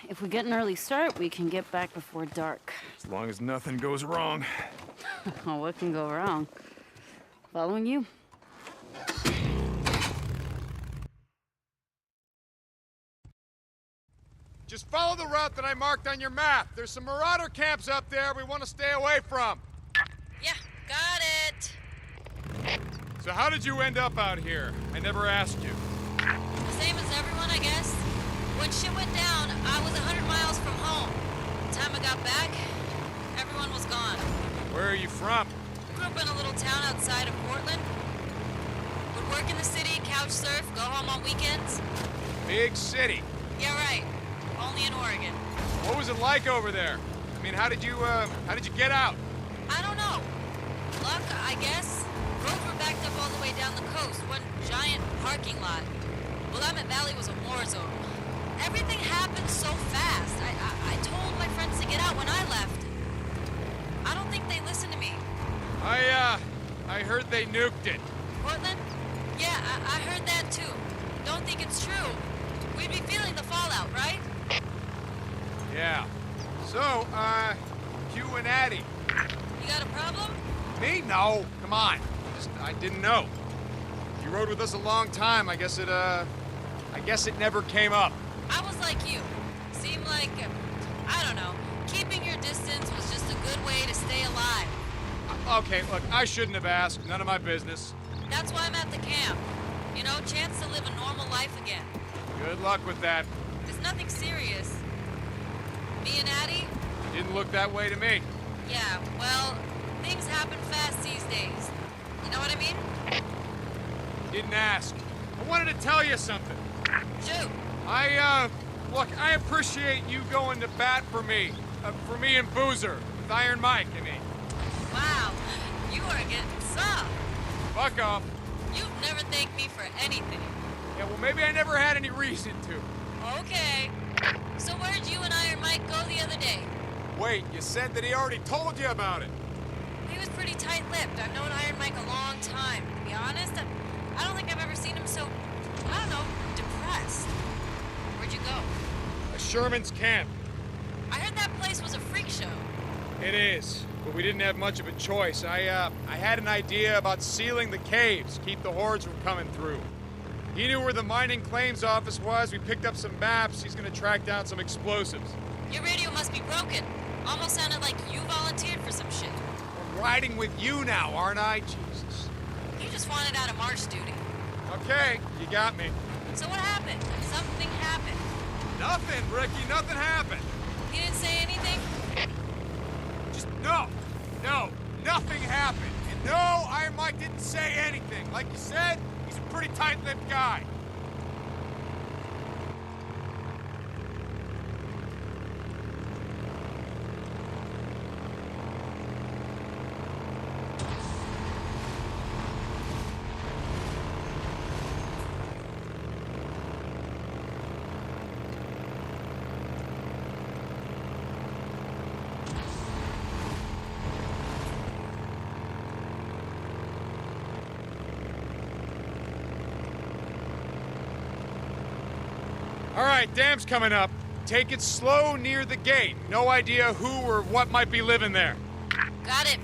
If we get an early start, we can get back before dark. As long as nothing goes wrong. What can go wrong? Following you? Just follow the route that I marked on your map. There's some marauder camps up there we want to stay away from. Yeah, got it. So how did you end up out here? I never asked you. The same as everyone, I guess. When shit went down, I was 100 miles from home. By the time I got back, everyone was gone. Where are you from? Grew up in a little town outside of Portland. Would work in the city, couch surf, go home on weekends. Big city. Yeah, right. Only in Oregon. What was it like over there? I mean, how did you get out? I don't know. Luck, I guess. Roads were backed up all the way down the coast. One giant parking lot. Willamette Valley was a war zone. Everything happened so fast. I told my friends to get out when I left. I don't think they listened to me. I heard they nuked it. Portland? Yeah, I heard that too. Don't think it's true. We'd be feeling the fallout, right? Yeah. So, you and Addie. You got a problem? Me? No. Come on. I didn't know. You rode with us a long time. I guess it never came up. I was like you. Seemed like, I don't know, keeping your distance was just a good way to stay alive. Okay, look, I shouldn't have asked. None of my business. That's why I'm at the camp. You know, chance to live a normal life again. Good luck with that. It's nothing serious. Me and Addie? Didn't look that way to me. Yeah, well, things happen fast these days. You know what I mean? Didn't ask. I wanted to tell you something. Shoot. Look, I appreciate you going to bat for me and Boozer, with Iron Mike, I mean. Wow, you are getting soft. Fuck off. You've never thanked me for anything. Yeah, well, maybe I never had any reason to. Okay. So where'd you and Iron Mike go the other day? Wait, you said that he already told you about it. He was pretty tight-lipped. I've known Iron Mike a long time. To be honest, I don't think I've ever seen him so, I don't know, depressed. Where'd you go? Sherman's camp. I heard that place was a freak show. It is, but we didn't have much of a choice. I had an idea about sealing the caves, keep the hordes from coming through. He knew where the mining claims office was. We picked up some maps. He's gonna track down some explosives. Your radio must be broken. Almost sounded like you volunteered for some shit. I'm riding with you now, aren't I? Jesus. You just wanted out of march duty. Okay, you got me. So what happened? Something happened. Nothing, Ricky. Nothing happened. He didn't say anything? Just no, nothing happened. And no, Iron Mike didn't say anything. Like you said, he's a pretty tight-lipped guy. right, dam's coming up. Take it slow near the gate. No idea who or what might be living there. Got it.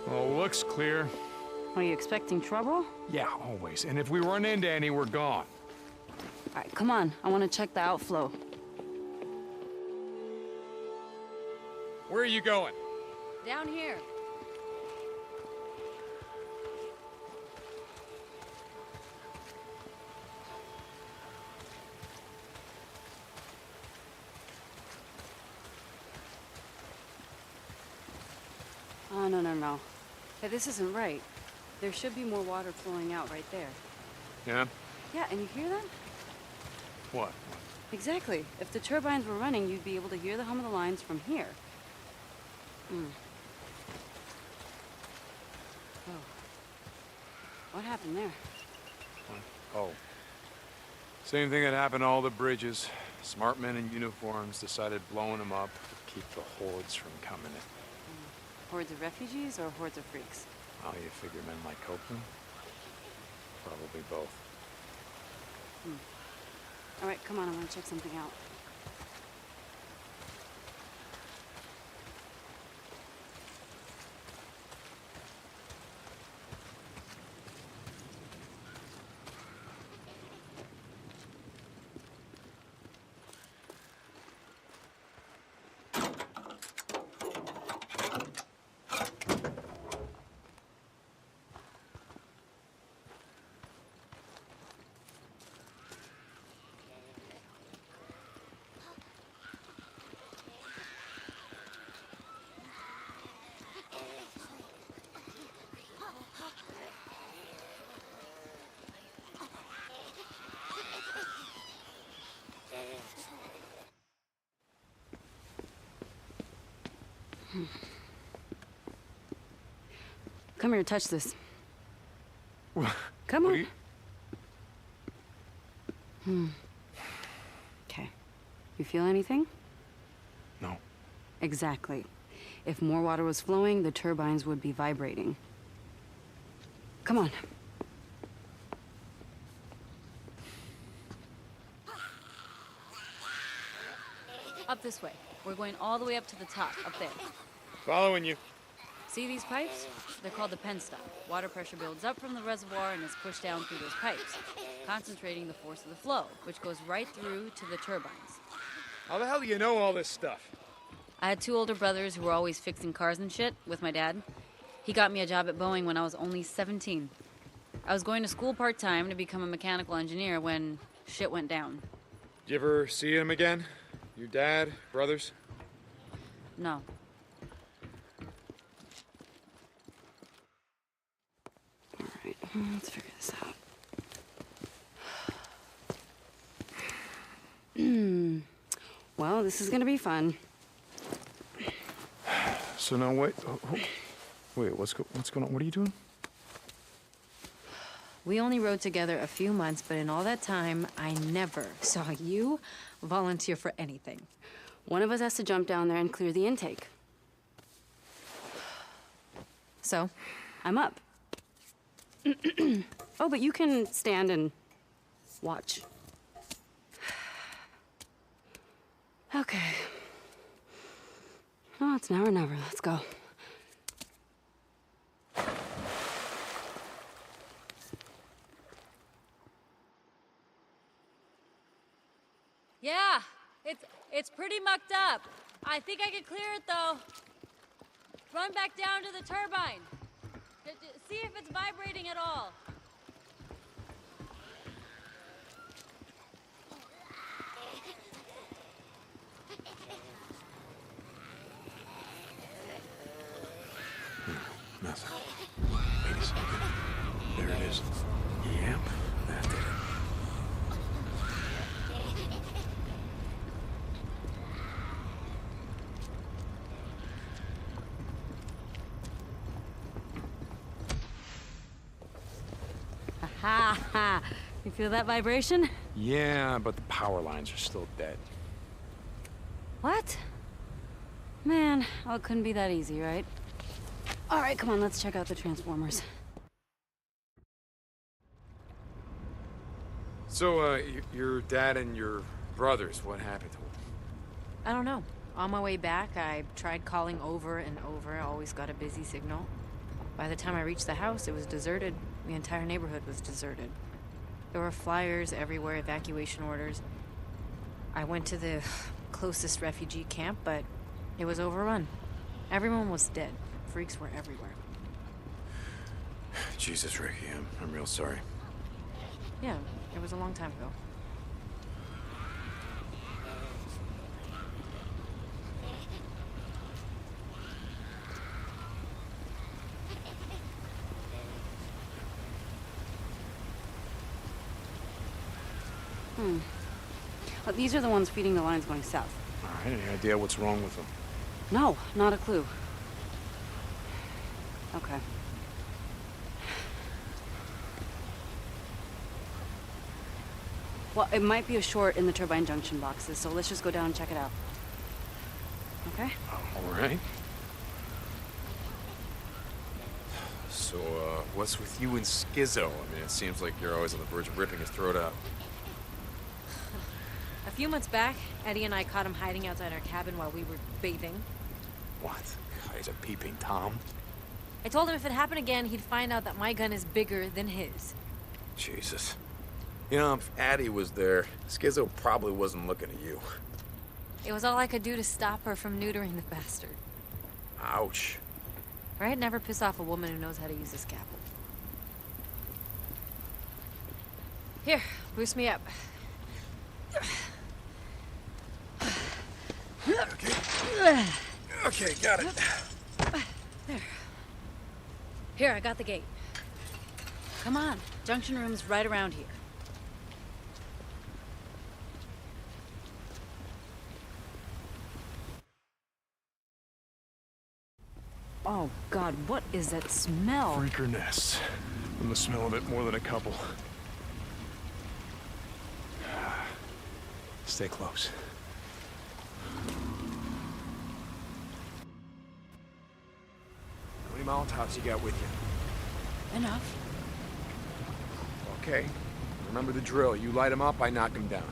Oh, looks clear. Are you expecting trouble? Yeah, always. And if we run into any, we're gone. All right, come on. I want to check the outflow. Where are you going? Down here. Oh, no. Hey, this isn't right. There should be more water flowing out right there. Yeah? Yeah, and you hear that? What? Exactly. If the turbines were running, you'd be able to hear the hum of the lines from here. Oh. What happened there? Oh. Same thing that happened to all the bridges. Smart men in uniforms decided blowing them up to keep the hordes from coming in. Hordes of refugees or hordes of freaks? Oh, you figure men like Copeland? Probably both. All right, come on. I want to check something out. Come here, touch this. Come on. Okay. You feel anything? No. Exactly. If more water was flowing, the turbines would be vibrating. Come on. Up this way. We're going all the way up to the top, up there. Following you. See these pipes? They're called the penstock. Water pressure builds up from the reservoir and is pushed down through those pipes, concentrating the force of the flow, which goes right through to the turbines. How the hell do you know all this stuff? I had two older brothers who were always fixing cars and shit with my dad. He got me a job at Boeing when I was only 17. I was going to school part-time to become a mechanical engineer when shit went down. Did you ever see him again? Your dad, brothers? No. All right, let's figure this out. Well, this is gonna be fun. So now wait, wait, what's going on? What are you doing? We only rode together a few months, but in all that time, I never saw you volunteer for anything. One of us has to jump down there and clear the intake. So, I'm up. Oh, but you can stand and watch. Okay. Oh, it's now or never. Let's go. Yeah, it's pretty mucked up. I think I can clear it though. Run back down to the turbine. See if it's vibrating at all. Nothing. Wait a second. There it is. Yep, that did it. Ha ha! You feel that vibration? Yeah, but the power lines are still dead. What? Man, oh, it couldn't be that easy, right? All right, come on, let's check out the transformers. So, your dad and your brothers, what happened to them? I don't know. On my way back, I tried calling over and over. I always got a busy signal. By the time I reached the house, it was deserted. The entire neighborhood was deserted. There were flyers everywhere, evacuation orders. I went to the closest refugee camp, but it was overrun. Everyone was dead. Freaks were everywhere. Jesus, Ricky, I'm real sorry. Yeah, it was a long time ago. Well, these are the ones feeding the lines going south. All right, any idea what's wrong with them? No, not a clue. Okay. Well, it might be a short in the turbine junction boxes, so let's just go down and check it out. Okay? All right. So, what's with you and Skizzo? I mean, it seems like you're always on the verge of ripping his throat out. A few months back, Eddie and I caught him hiding outside our cabin while we were bathing. What? God, he's a peeping Tom? I told him if it happened again, he'd find out that my gun is bigger than his. Jesus. You know, if Addie was there, Skizzo probably wasn't looking at you. It was all I could do to stop her from neutering the bastard. Ouch. Right? Never piss off a woman who knows how to use a scalpel. Here, boost me up. Okay, got it. There. Here, I got the gate. Come on, junction room's right around here. Oh, God, what is that smell? Freaker nests. From the smell of it, more than a couple. Stay close. How many Molotovs you got with you? Enough. Okay. Remember the drill. You light them up, I knock them down.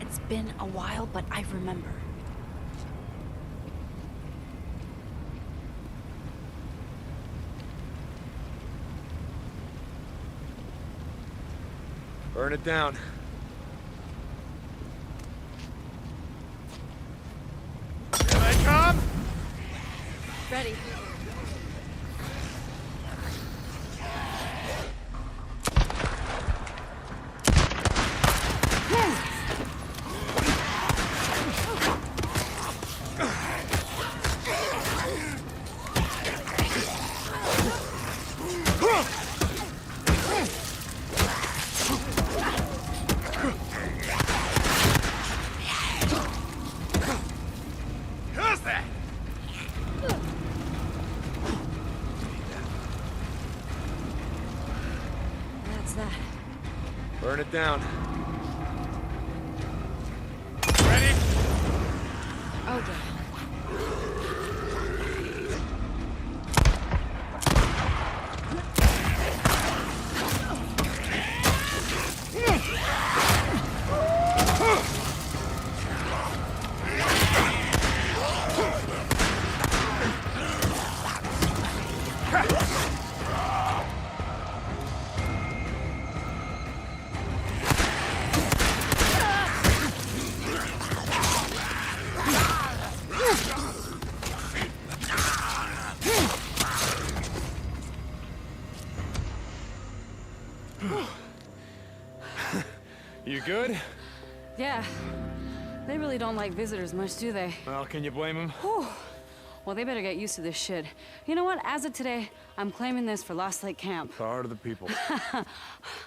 It's been a while, but I remember. Burn it down. Here they come! Ready. Who's that? That's that. Burn it down. Ready? Oh, yeah. You good? Yeah. They really don't like visitors much, do they? Well, can you blame him? Whew. Well, they better get used to this shit. You know what? As of today, I'm claiming this for Lost Lake Camp. Power to the people.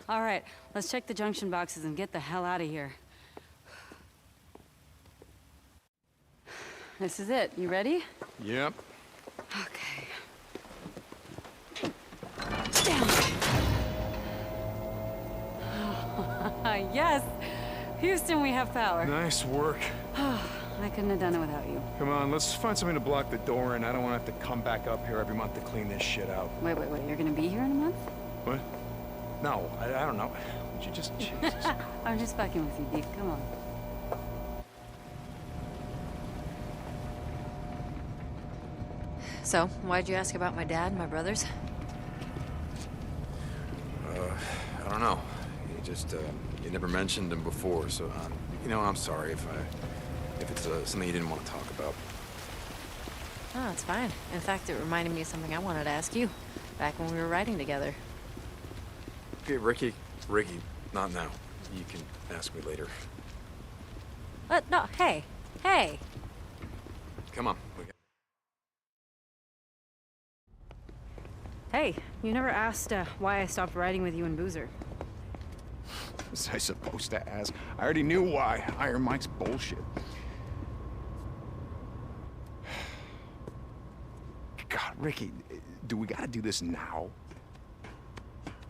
All right, let's check the junction boxes and get the hell out of here. This is it. You ready? Yep. Okay. Yes! Houston, we have power. Nice work. I couldn't have done it without you. Come on, let's find something to block the door in. I don't want to have to come back up here every month to clean this shit out. Wait, you're gonna be here in a month? What? No, I don't know. Would you just... Jesus. I'm just fucking with you, Deke. Come on. So, why'd you ask about my dad and my brothers? I don't know. You just, you never mentioned them before, so, you know, I'm sorry if it's something you didn't want to talk about. Oh, it's fine. In fact, it reminded me of something I wanted to ask you back when we were riding together. Okay, Ricky, not now. You can ask me later. No, hey. Come on. Hey, you never asked why I stopped riding with you and Boozer. Was I supposed to ask? I already knew why. Iron Mike's bullshit. God, Ricky, do we gotta do this now?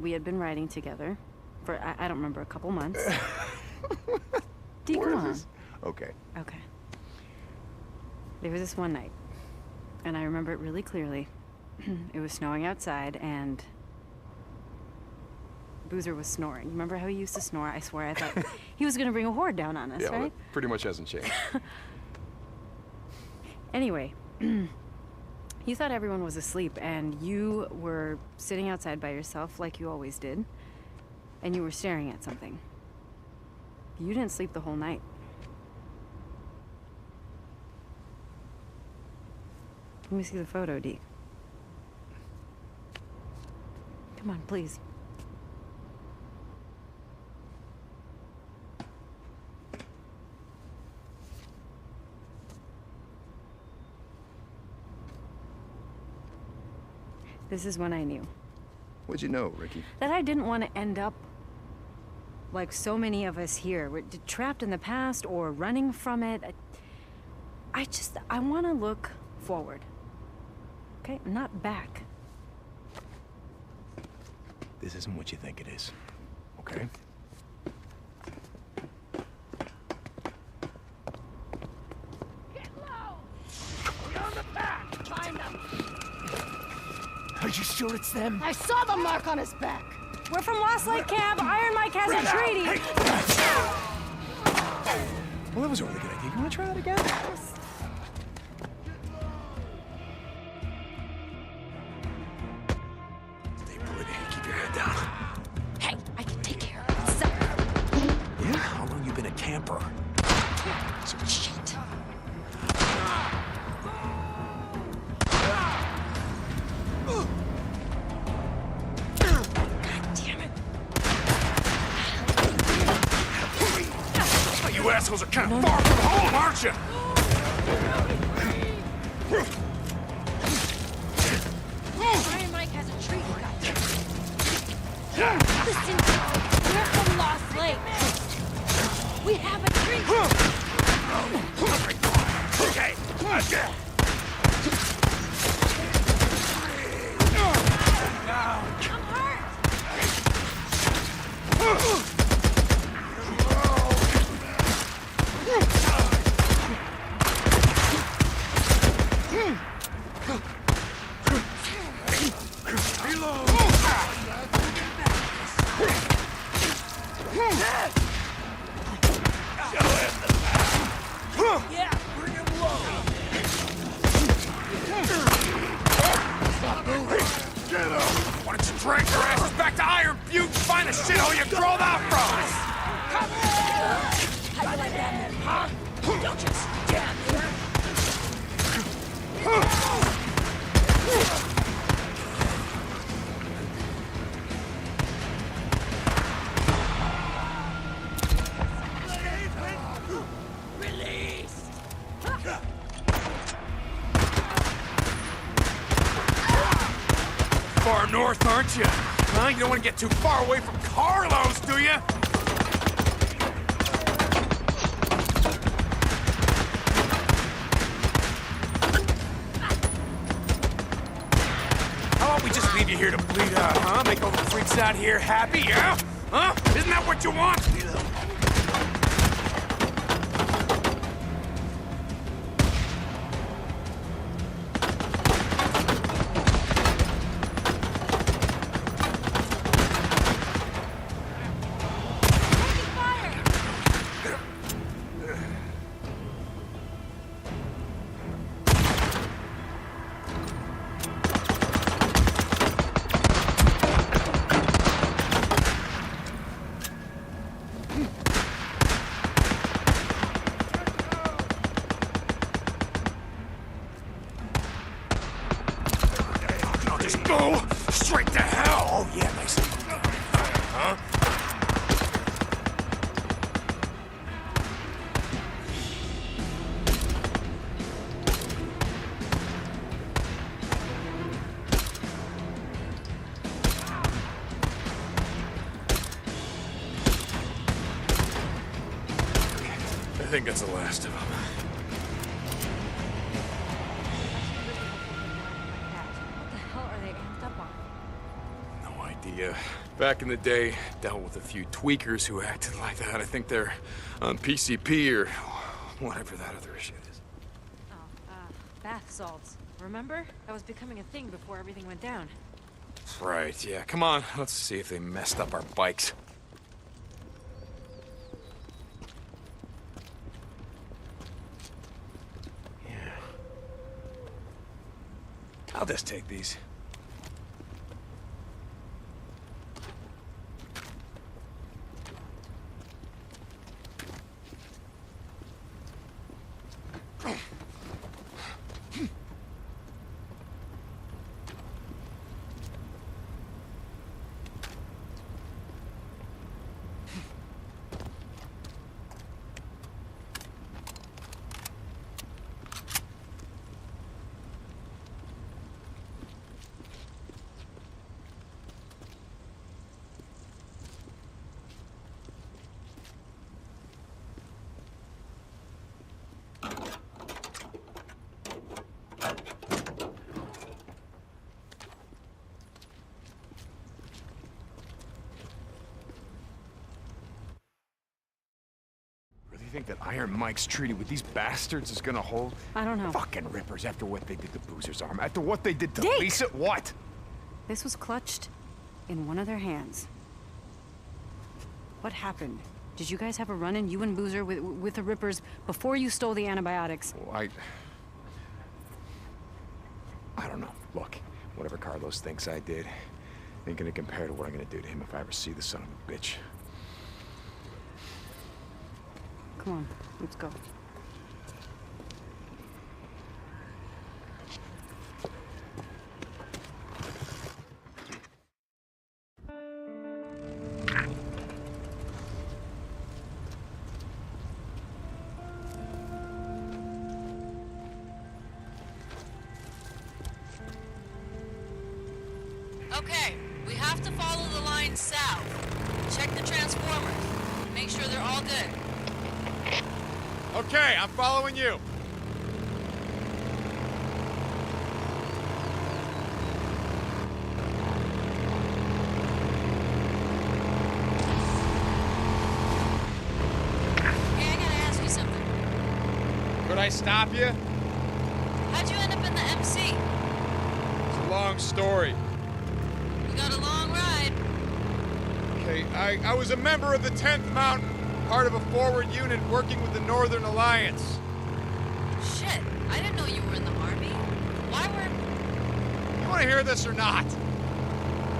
We had been riding together for, I don't remember, a couple months. Deke, come on. Okay. Okay. There was this one night, and I remember it really clearly. It was snowing outside, and Boozer was snoring. Remember how he used to snore? I swear I thought he was gonna bring a horde down on us, Yeah, right? well, pretty much hasn't changed. Anyway, you thought everyone was asleep, and you were sitting outside by yourself like you always did, and you were staring at something. You didn't sleep the whole night. Let me see the photo, Deke. Come on, please. This is when I knew. What'd you know, Ricky? That I didn't want to end up like so many of us here. We're trapped in the past or running from it. I want to look forward. Okay? Not back. This isn't what you think it is, okay? Get low! Be on the back! Find them! Are you sure it's them? I saw the mark on his back. We're from Lost Lake Camp. Iron Mike has a treaty. Well, that was a really good idea. You want to try that again? Stay put. Keep your head down. Hey, I can take care of myself. Yeah? How long you been a camper? So shit. You assholes are kind of far from home, aren't you? Iron Mike has a treat for us. Listen, we're from Lost Lake. We have a treat. Okay, let's go. I'm hurt. Yeah, bring him low! Get up! Why don't you drag your asses back to Iron Butte and find the shithole you crawled out from? How you like that, huh? Don't just stand there! Release! Far north, aren't you? Huh? You don't want to get too far away from Carlos, do you? How about we just leave you here to bleed out, huh? Make all the freaks out here happy, yeah? Huh? Isn't that what you want? just go straight to hell! Oh, yeah, nice. Huh? I think that's the last of them. What the hell are they amped up on? No idea. Back in the day, dealt with a few tweakers who acted like that. I think they're on PCP or whatever that other shit is. Bath salts. Remember? That was becoming a thing before everything went down. Right, yeah. Come on, let's see if they messed up our bikes. I'll just take these. You think that Iron Mike's treaty with these bastards is gonna hold? I don't know. Fucking rippers after what they did to Boozer's arm. After what they did to Dick! Lisa. What? This was clutched in one of their hands. What happened? Did you guys have a run-in, you and Boozer, with the Rippers before you stole the antibiotics? Well, I don't know. Look, whatever Carlos thinks I did ain't gonna compare to what I'm gonna do to him if I ever see the son of a bitch. Come on, let's go. Okay, we have to follow the line south. Check the transformers. Make sure they're all good. Okay, I'm following you. Hey, I gotta ask you something. Could I stop you? How'd you end up in the MC? It's a long story. We got a long ride. Okay, I was a member of the 10th Mountain, part of a forward unit working with the Northern Alliance. Shit, I didn't know you were in the Army. Why were... You want to hear this or not?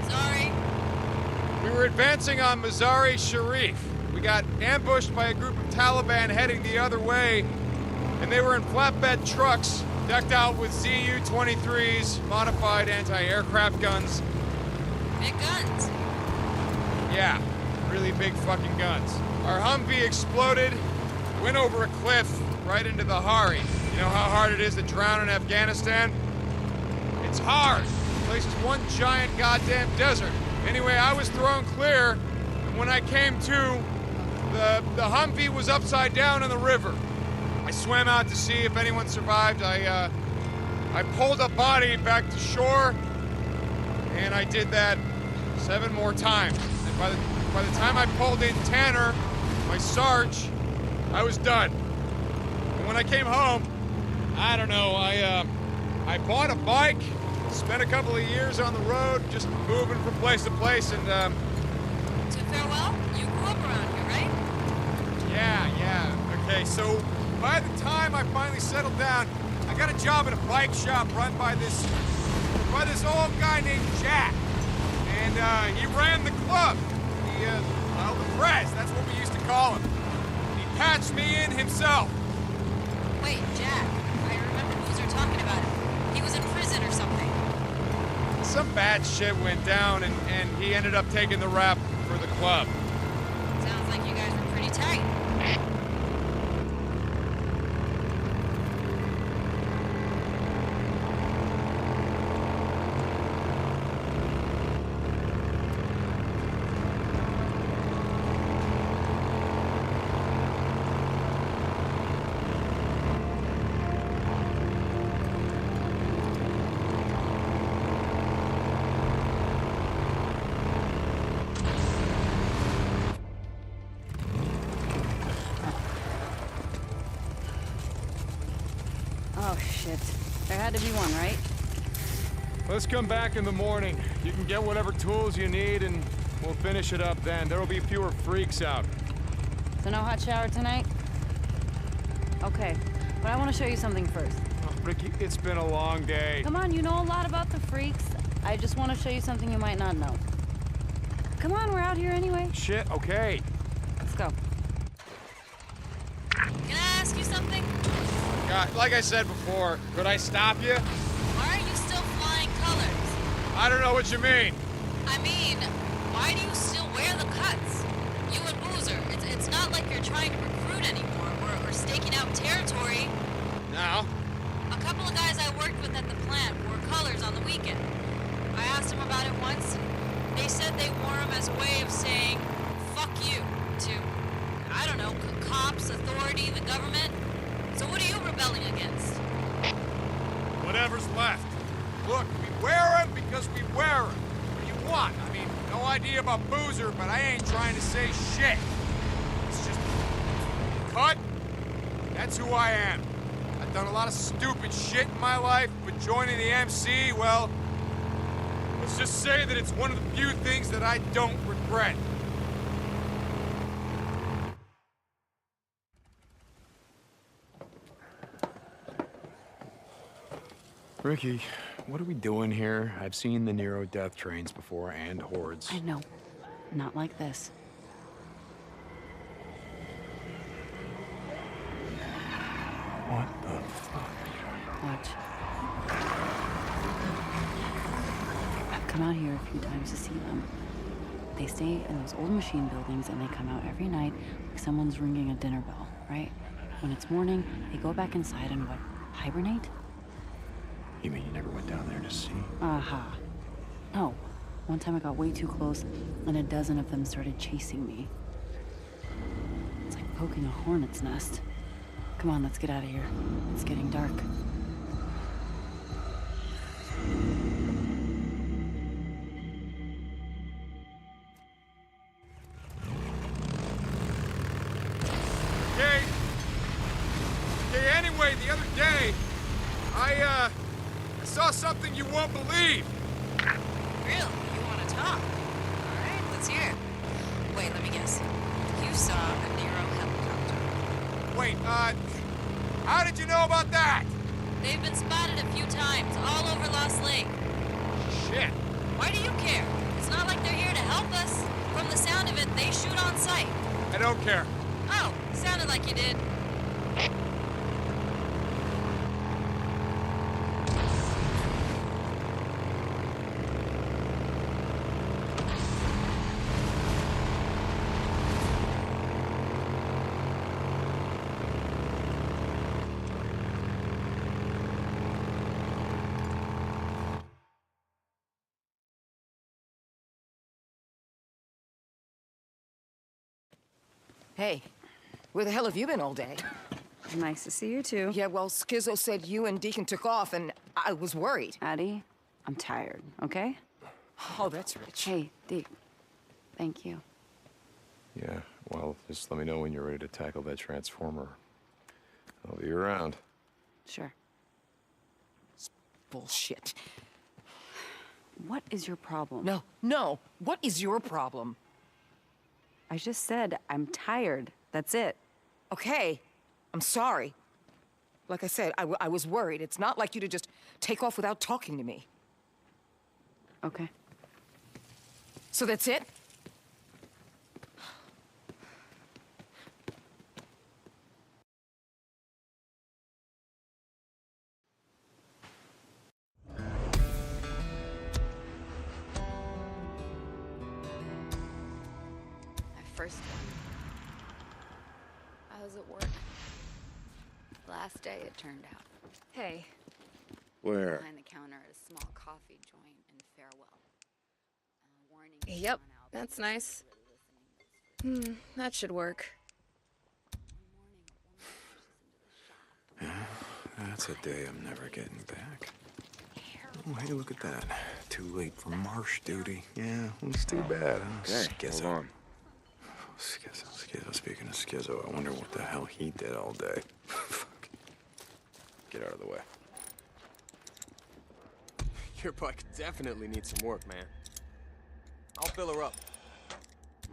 Sorry. We were advancing on Mazar-e Sharif. We got ambushed by a group of Taliban heading the other way, and they were in flatbed trucks, decked out with ZU-23s, modified anti-aircraft guns. Big guns. Yeah, really big fucking guns. Our Humvee exploded, went over a cliff right into the Hari. You know how hard it is to drown in Afghanistan? It's hard. The place is one giant goddamn desert. Anyway, I was thrown clear, and when I came to, the Humvee was upside down in the river. I swam out to see if anyone survived. I pulled a body back to shore, and I did that 7 more times. And by the time I pulled in Tanner, my Sarge, I was done. And when I came home, I don't know, I bought a bike, spent a couple of years on the road, just moving from place to place, and So farewell, you grew up around here, right? yeah. Okay, so by the time I finally settled down, I got a job at a bike shop run by this old guy named Jack. And he ran the club. Well, the press, that's what we used to call him. He patched me in himself. Wait, Jack. I remember Boozer talking about it. He was in prison or something. Some some bad shit went down, and he ended up taking the rap for the club. Sounds like you guys were pretty tight. Oh, shit. There had to be one, right? Let's come back in the morning. You can get whatever tools you need, and we'll finish it up then. There'll be fewer freaks out. So no hot shower tonight? Okay, but I want to show you something first. Oh, Ricky, it's been a long day. Come on, you know a lot about the freaks. I just want to show you something you might not know. Come on, we're out here anyway. Shit, okay. Let's go. Can I ask you something? God, like I said before, could I stop you? Why are you still flying colors? I don't know what you mean. I mean, why do you still wear the cuts? You and Boozer, it's not like you're trying to recruit anymore or staking out territory. Now? A couple of guys I worked with at the plant wore colors on the weekend. I asked them about it once, and they said they wore them as a way of saying, fuck you, to, I don't know, cops, authority, the government. So what are you rebelling against? Whatever's left. Look, we wear them because we wear them. What do you want? I mean, no idea about Boozer, but I ain't trying to say shit. It's just... cut. That's who I am. I've done a lot of stupid shit in my life, but joining the MC, well... let's just say that it's one of the few things that I don't regret. Ricky, what are we doing here? I've seen the Nero death trains before, and hordes. I know. Not like this. What the fuck? Watch. I've come out here a few times to see them. They stay in those old machine buildings and they come out every night like someone's ringing a dinner bell, right? When it's morning, they go back inside and what, hibernate? You mean you never went down there to see? Aha. No. One time I got way too close and a dozen of them started chasing me. It's like poking a hornet's nest. Come on, let's get out of here. It's getting dark. Okay, anyway, the other day, I saw something you won't believe. Really? You want to talk? All right, let's hear it. Wait, let me guess. You saw a Nero helicopter. Wait, how did you know about that? They've been spotted a few times, all over Lost Lake. Shit. Why do you care? It's not like they're here to help us. From the sound of it, they shoot on sight. I don't care. Oh, sounded like you did. Hey, where the hell have you been all day? Nice to see you too. Yeah, well, Skizzo said you and Deacon took off, and I was worried. Addie, I'm tired, okay? Oh, that's rich. Hey, Deke. Thank you. Yeah, well, just let me know when you're ready to tackle that transformer. I'll be around. Sure. It's bullshit. What is your problem? No. What is your problem? I just said I'm tired. That's it. Okay. I'm sorry. Like I said, I was worried. It's not like you to just take off without talking to me. Okay. So that's it? first one. How's it work? Last day, it turned out. Hey. Where? Behind the counter at a small coffee joint in Farewell. Warning. Yep, that's nice. That should work. Yeah, that's a day I'm never getting back. Oh, hey, look at that. Too late for marsh duty. Yeah, it's too bad, huh? Okay, Schizo. hold on. Schizo. Speaking of Schizo, I wonder what the hell he did all day. Fuck. Get out of the way. Your bike definitely needs some work, man. I'll fill her up.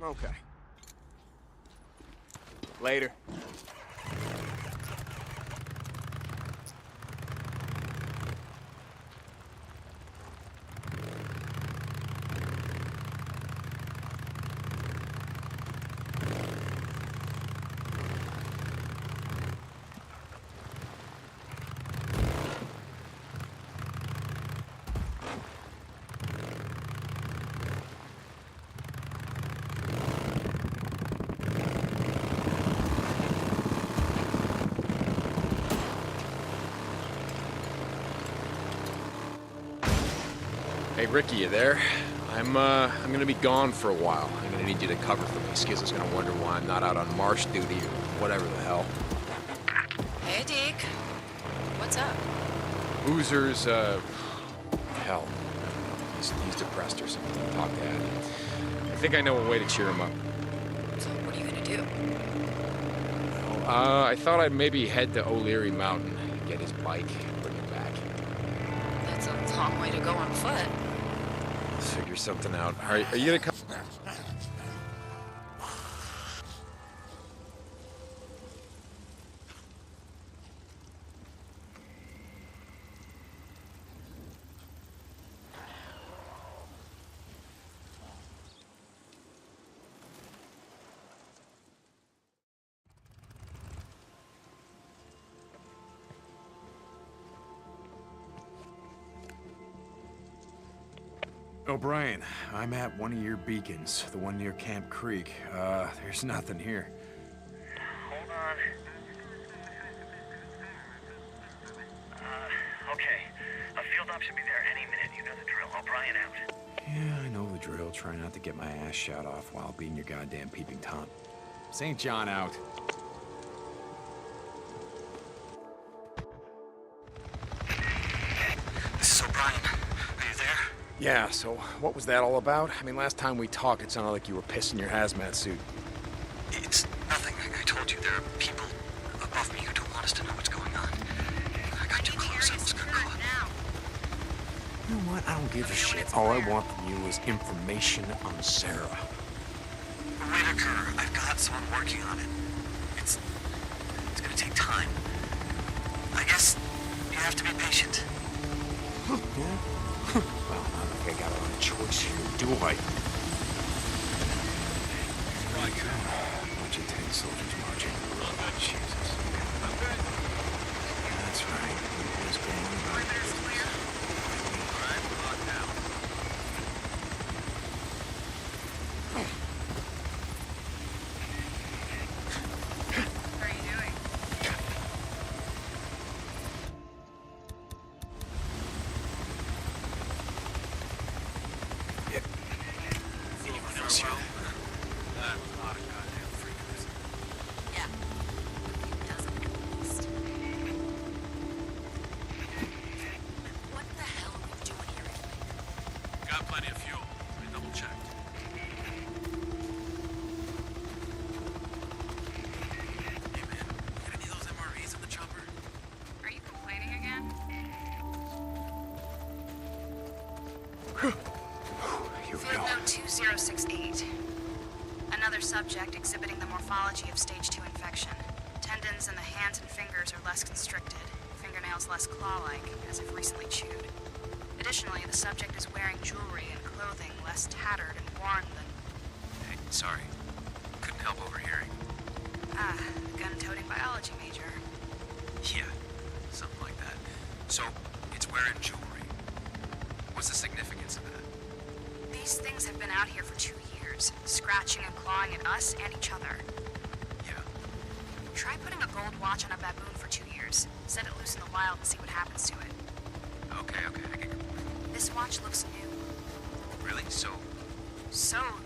Okay. Later. Hey, Ricky, you there? I'm gonna be gone for a while. I'm gonna need you to cover for me. Skizzo's gonna wonder why I'm not out on marsh duty or whatever the hell. Hey, Deke. What's up? Boozer's, hell. He's depressed or something. Talk to Abby. I think I know a way to cheer him up. So what are you gonna do? I thought I'd maybe head to O'Leary Mountain, get his bike, bring it back. That's a long way to go on foot. Let's figure something out. Are you gonna come? O'Brien, I'm at one of your beacons, the one near Camp Creek. There's nothing here. Hold on. Okay. A field op should be there any minute. You know the drill. O'Brien out. Yeah, I know the drill. Try not to get my ass shot off while being your goddamn peeping Tom. St. John out. This is O'Brien. Are you there? Yeah, so what was that all about? I mean, last time we talked, it sounded like you were pissing your hazmat suit. It's nothing. I told you there are people above me who don't want us to know what's going on. I got too close. I almost got caught. You know what? I don't give a shit. All I want from you is information on Sarah. Whitaker, I've got someone working on it. It's gonna take time. I guess you have to be patient. Yeah? Well, I don't think I got a lot of choice here, do I? Right. Bunch of tank soldiers marching. Jesus. That's right. What's going on? Perimeter's clear. All right, we're locked down. What are you doing? Anyone else here? A lot of goddamn freakers. Yeah. A dozen at least. What the hell are we doing here anyway? Got plenty of fuel. I double checked. Hey man, got any of those MREs in the chopper? Are you complaining again? Here we Field go. note 2068. Another subject exhibiting the morphology of stage 2 infection. Tendons in the hands and fingers are less constricted, fingernails less claw-like, as if recently chewed. Additionally, the subject is wearing jewelry and clothing less tattered and worn than... Hey, sorry. Couldn't help overhearing. Ah, the gun-toting biology major. Yeah, something like that. So, it's wearing jewelry. What's the significance of that? These things have been out here for 2 years. years, scratching and clawing at us and each other. Yeah. Try putting a gold watch on a baboon for 2 years. Set it loose in the wild and see what happens to it. Okay, I get your point. This watch looks new. Really? So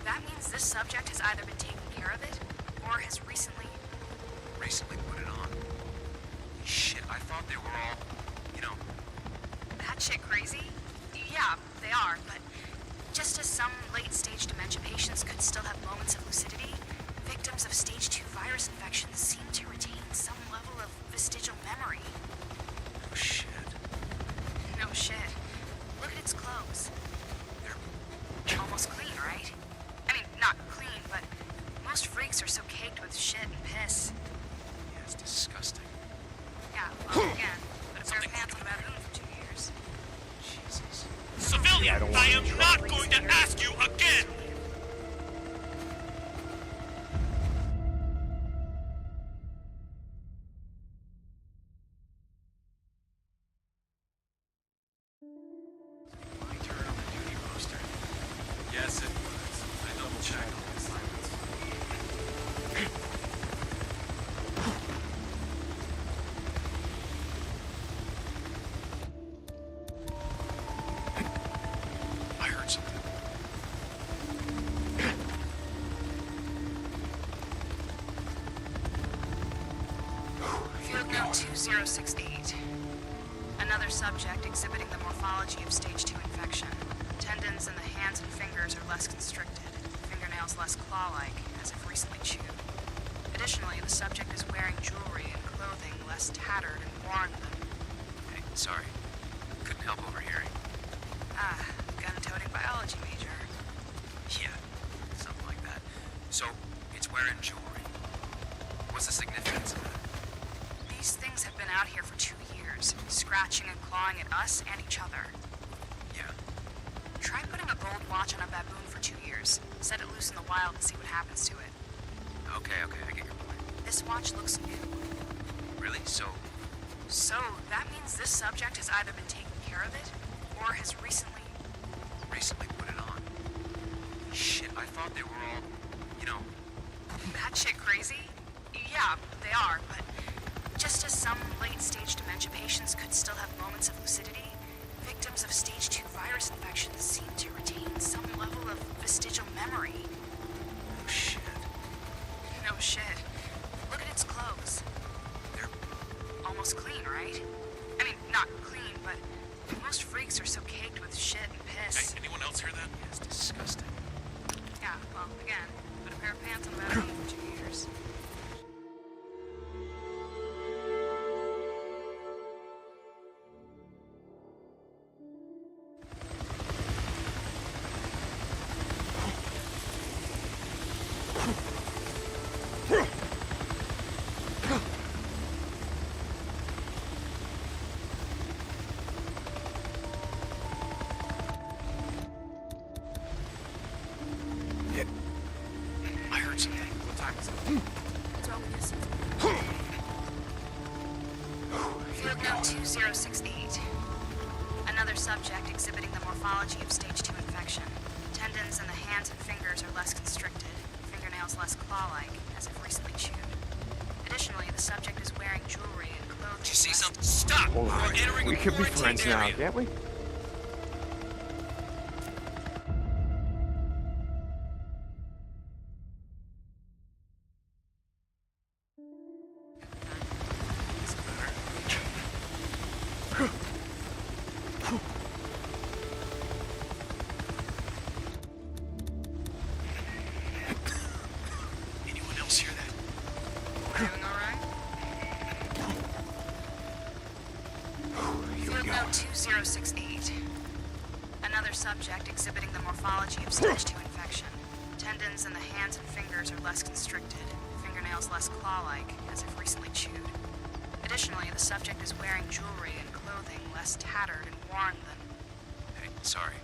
That means this subject has either been taking care of it, or has recently put it on. Holy shit, I thought they were all, you know... That shit crazy? Yeah, they are, but just as some late-stage dementia patients could still have moments of lucidity, victims of stage 2 virus infections seem to retain some level of vestigial memory. Oh, shit. No shit. Look at its clothes. They're almost clean, right? I mean, not clean, but most freaks are so caked with shit and piss. Yeah, it's disgusting. Yeah, well, again, put a pair of pants on a baboon for 2 years. Jesus. Civilian, I am not going to ask you again! My turn on the duty roster. Yes, it was. I double-checked all the assignments. I heard something. Field note 2068. Another subject exhibiting the morphology of stage 2 infection. Tendons in the hands and fingers are less constricted, fingernails less claw-like, as if recently chewed. Additionally, the subject is wearing jewelry and clothing less tattered and worn than... Hey, sorry. Couldn't help overhearing. Gun-toting biology major. Yeah, something like that. So, it's wearing jewelry. What's the significance of that? These things have been out here for 2 years, scratching and clawing at us and each other. Yeah. Try putting a gold watch on a baboon for 2 years. Set it loose in the wild and see what happens to it. Okay, I get your point. This watch looks new. Really? So, That means this subject has either been taking care of it, or has recently put it on. Shit, I thought they were all, you know... That shit crazy? Yeah, they are, but just as some late-stage dementia patients could still have moments of lucidity, victims of stage 2 virus infections seem to retain some level of vestigial memory. Oh, shit. No shit. Look at its clothes. They're almost clean, right? I mean, not clean, but most freaks are so caked with shit and piss. Hey, anyone else hear that? Yeah, it's disgusting. Yeah, well, again, put a pair of pants on the baboon for 2 years. I heard something. What time is it? What's wrong with this? Field note 2068. Another subject exhibiting the morphology of stage 2 infection. Tendons in the hands and fingers are less constricted, fingernails less claw-like, as if recently chewed. Additionally, the subject is wearing jewelry and clothing. Did you see something? Stop! All We're right. entering We a could be quarantined friends now, area. can't we? Anyone else hear that? Doing all right? Field note 2068. Another subject exhibiting the morphology of stage 2 infection. Tendons in the hands and fingers are less constricted, fingernails less claw-like, as if recently chewed. Additionally, the subject is wearing jewelry and clothing less tattered and worn than... Hey, sorry.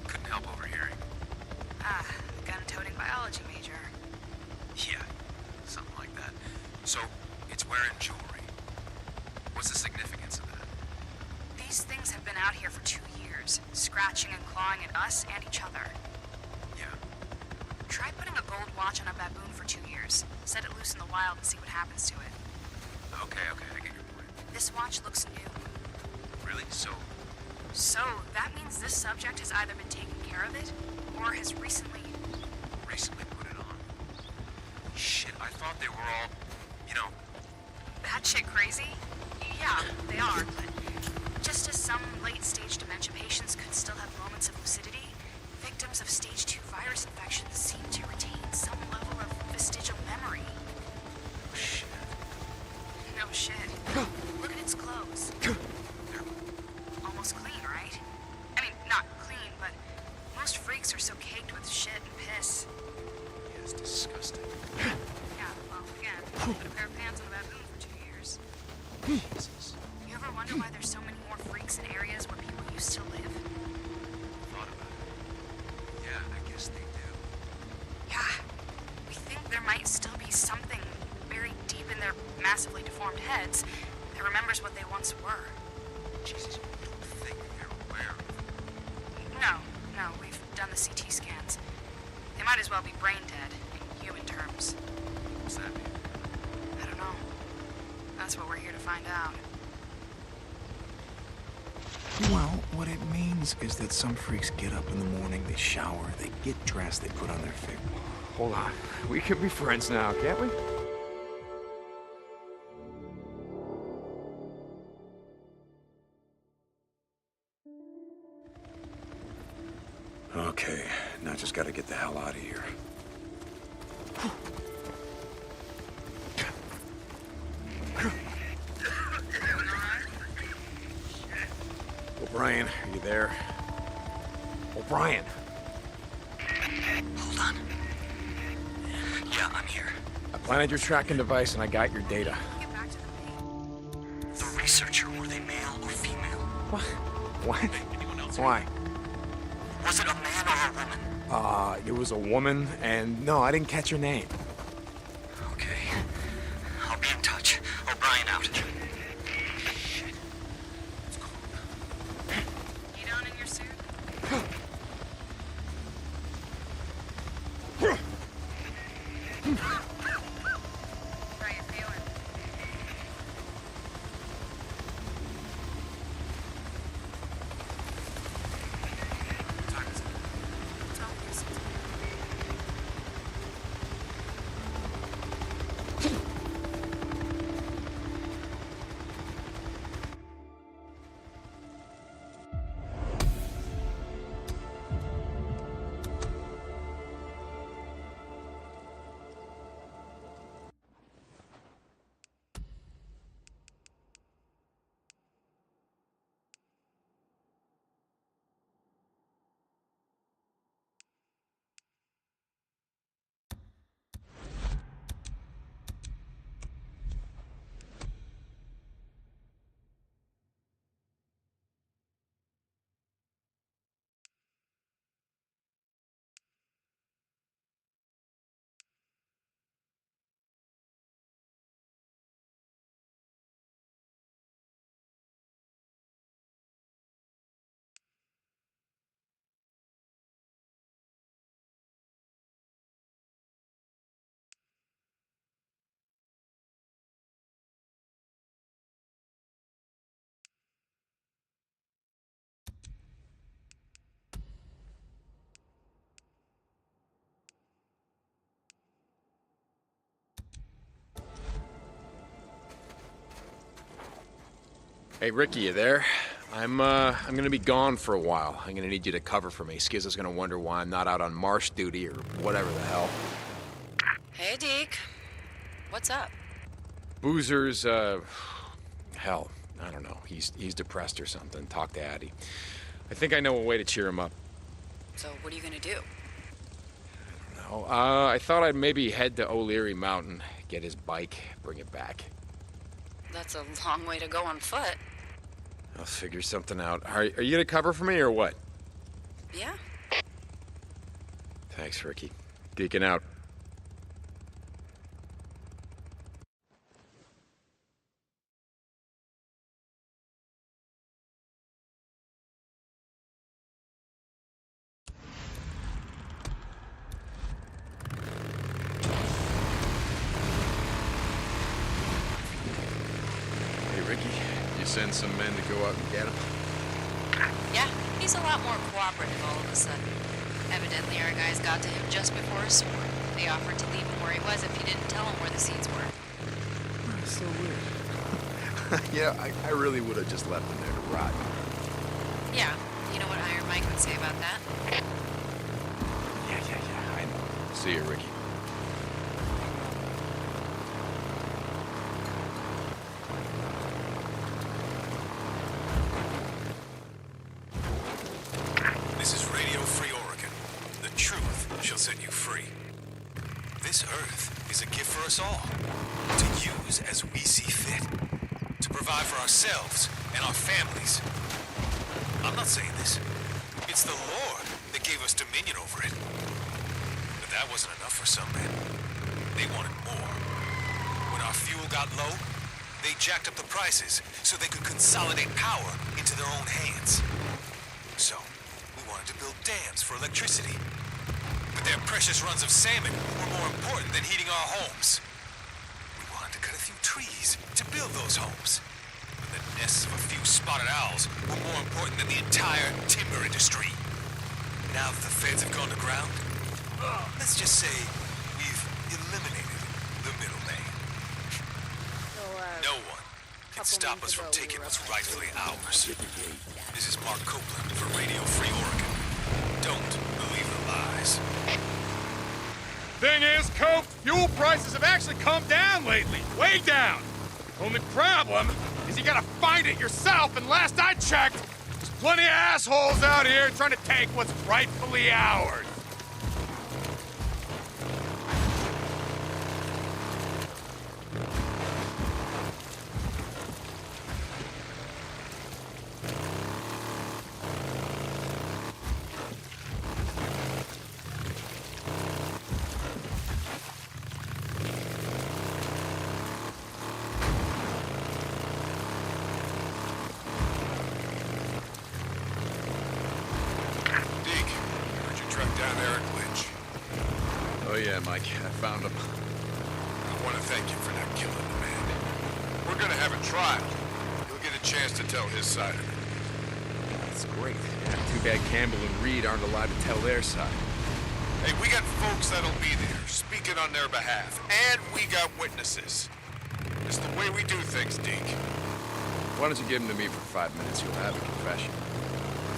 Couldn't help overhearing. Gun-toting biology major. Yeah, something like that. So, it's wearing jewelry. What's the significance of that? These things have been out here for 2 years, scratching and clawing at us and each other. Yeah. Try putting a gold watch on a baboon for 2 years. Set it loose in the wild and see what happens to it. Okay, I get your point. This watch looks new. Really? So, That means this subject has either been taking care of it, or has recently put it on? Shit, I thought they were all, you know... batshit crazy? Yeah, they are, but just as some late-stage dementia patients could still have moments of lucidity, victims of stage 2 virus infections seem to retain some level of vestigial memory. Shit. No shit. Look at its clothes. Almost clean, right? I mean, not clean, but most freaks are so caked with shit and piss. Yeah, it's disgusting. Yeah, well, again, put a pair of pants on a baboon for 2 years. Jesus. You ever wonder why there's so many more freaks in areas where people used to live? Thought about it. Yeah, I guess they do. Yeah. We think there might still be something buried deep in their massively deformed heads that remembers what they once were. Jesus, you don't think they're aware of it? No, we've done the CT scans. They might as well be brain dead, in human terms. What's that mean? I don't know. That's what we're here to find out. Well, what it means is that some freaks get up in the morning, they shower, they get dressed, they put on their fig. Hold on. We can be friends now, can't we? Okay, now just gotta get the hell out of here. O'Brien, are you there? O'Brien! Hold on. Yeah, I'm here. I planted your tracking device and I got your data. The researcher, were they male or female? What? Anyone else? Why? Was it a man or a woman? It was a woman, and no, I didn't catch her name. Okay. I'll be in touch. O'Brien out. You down in your suit? How you feeling? Time is it? Tell me this. Hey, Ricky, you there? I'm gonna be gone for a while. I'm gonna need you to cover for me. Skizza's gonna wonder why I'm not out on marsh duty or whatever the hell. Hey, Deke. What's up? Boozer's, hell, I don't know. He's depressed or something. Talk to Addie. I think I know a way to cheer him up. So what are you gonna do? No, I thought I'd maybe head to O'Leary Mountain, get his bike, bring it back. That's a long way to go on foot. I'll figure something out. Are you gonna cover for me or what? Yeah. Thanks, Ricky. Geeking out. send some men to go out and get him? Yeah, he's a lot more cooperative all of a sudden. Evidently, our guys got to him just before a swarm. They offered to leave him where he was if he didn't tell them where the seeds were. That's so weird. Yeah, I really would have just left him there to rot. Yeah, you know what Iron Mike would say about that? Yeah, I know. See you, Ricky. This is Radio Free Oregon. The truth shall set you free. This Earth is a gift for us all, to use as we see fit, to provide for ourselves and our families. I'm not saying this. It's the Lord that gave us dominion over it. But that wasn't enough for some men. They wanted more. When our fuel got low, they jacked up the prices so they could consolidate power into their own hands. So, we wanted to build dams for electricity. But their precious runs of salmon were more important than heating our homes. We wanted to cut a few trees to build those homes. But the nests of a few spotted owls were more important than the entire timber industry. Now that the feds have gone to ground, let's just say we've eliminated the middleman. No one can stop us from taking what's rightfully ours. This is Mark Copeland for Radio Free Oregon. Don't believe the lies. Thing is, Cope, fuel prices have actually come down lately. Way down. Only problem is you gotta find it yourself, and last I checked, there's plenty of assholes out here trying to take what's rightfully ours. Oh yeah, Mike, I found him. I want to thank you for not killing the man. We're gonna have a trial. He'll get a chance to tell his side of it. That's great. Yeah, too bad Campbell and Reed aren't allowed to tell their side. Hey, we got folks that'll be there, speaking on their behalf, and we got witnesses. It's the way we do things, Deke. Why don't you give him to me for 5 minutes? You'll have a confession.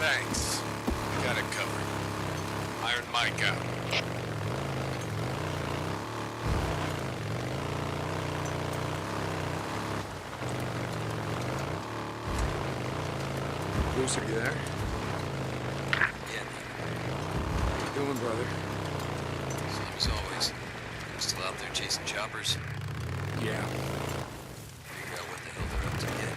Thanks. We got it covered. Iron Mike out. Bruce, are you there? Yeah. How you doing, brother? Same as always. Still out there chasing choppers? Yeah. Figure out what the hell they're up to yet.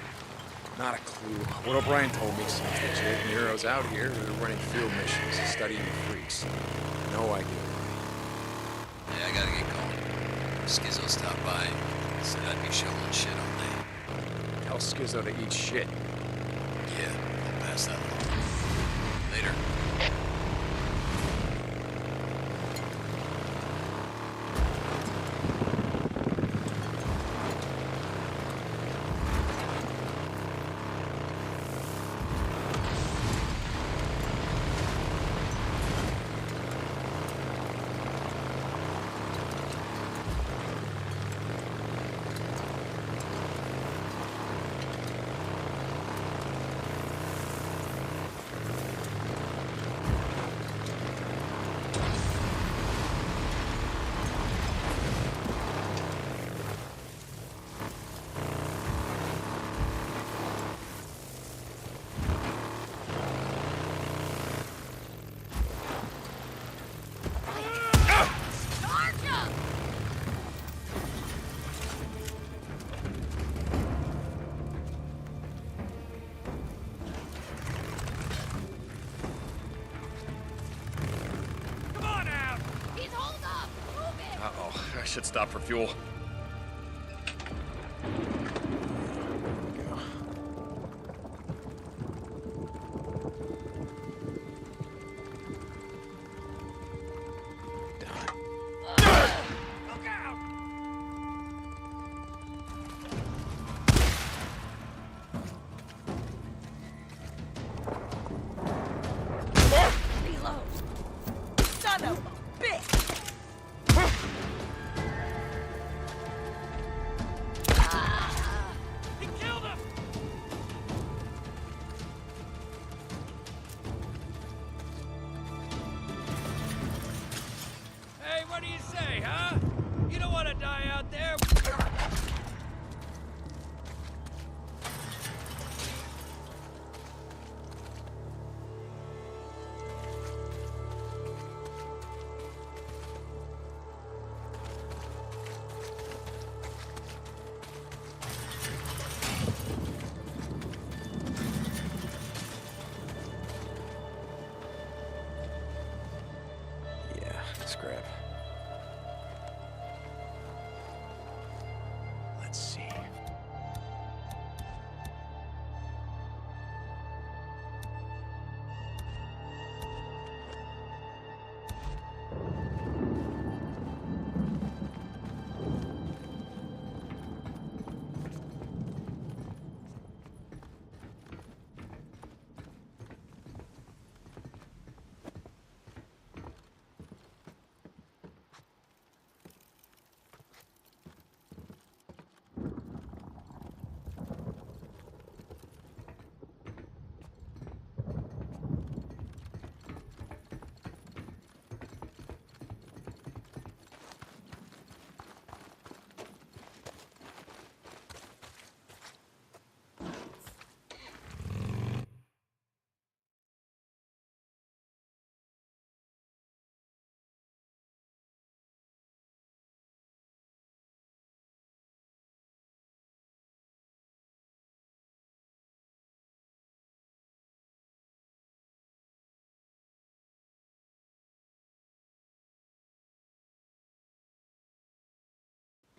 Not a clue. What O'Brien told me is that Jake Nero's out here. They're running field missions, studying the freaks. No idea why. Yeah, I gotta get going. Skizzo stopped by. Said I'd be shoveling shit all day. Tell Skizzo to eat shit. Yeah, I'll pass that along. Later. I should stop for fuel.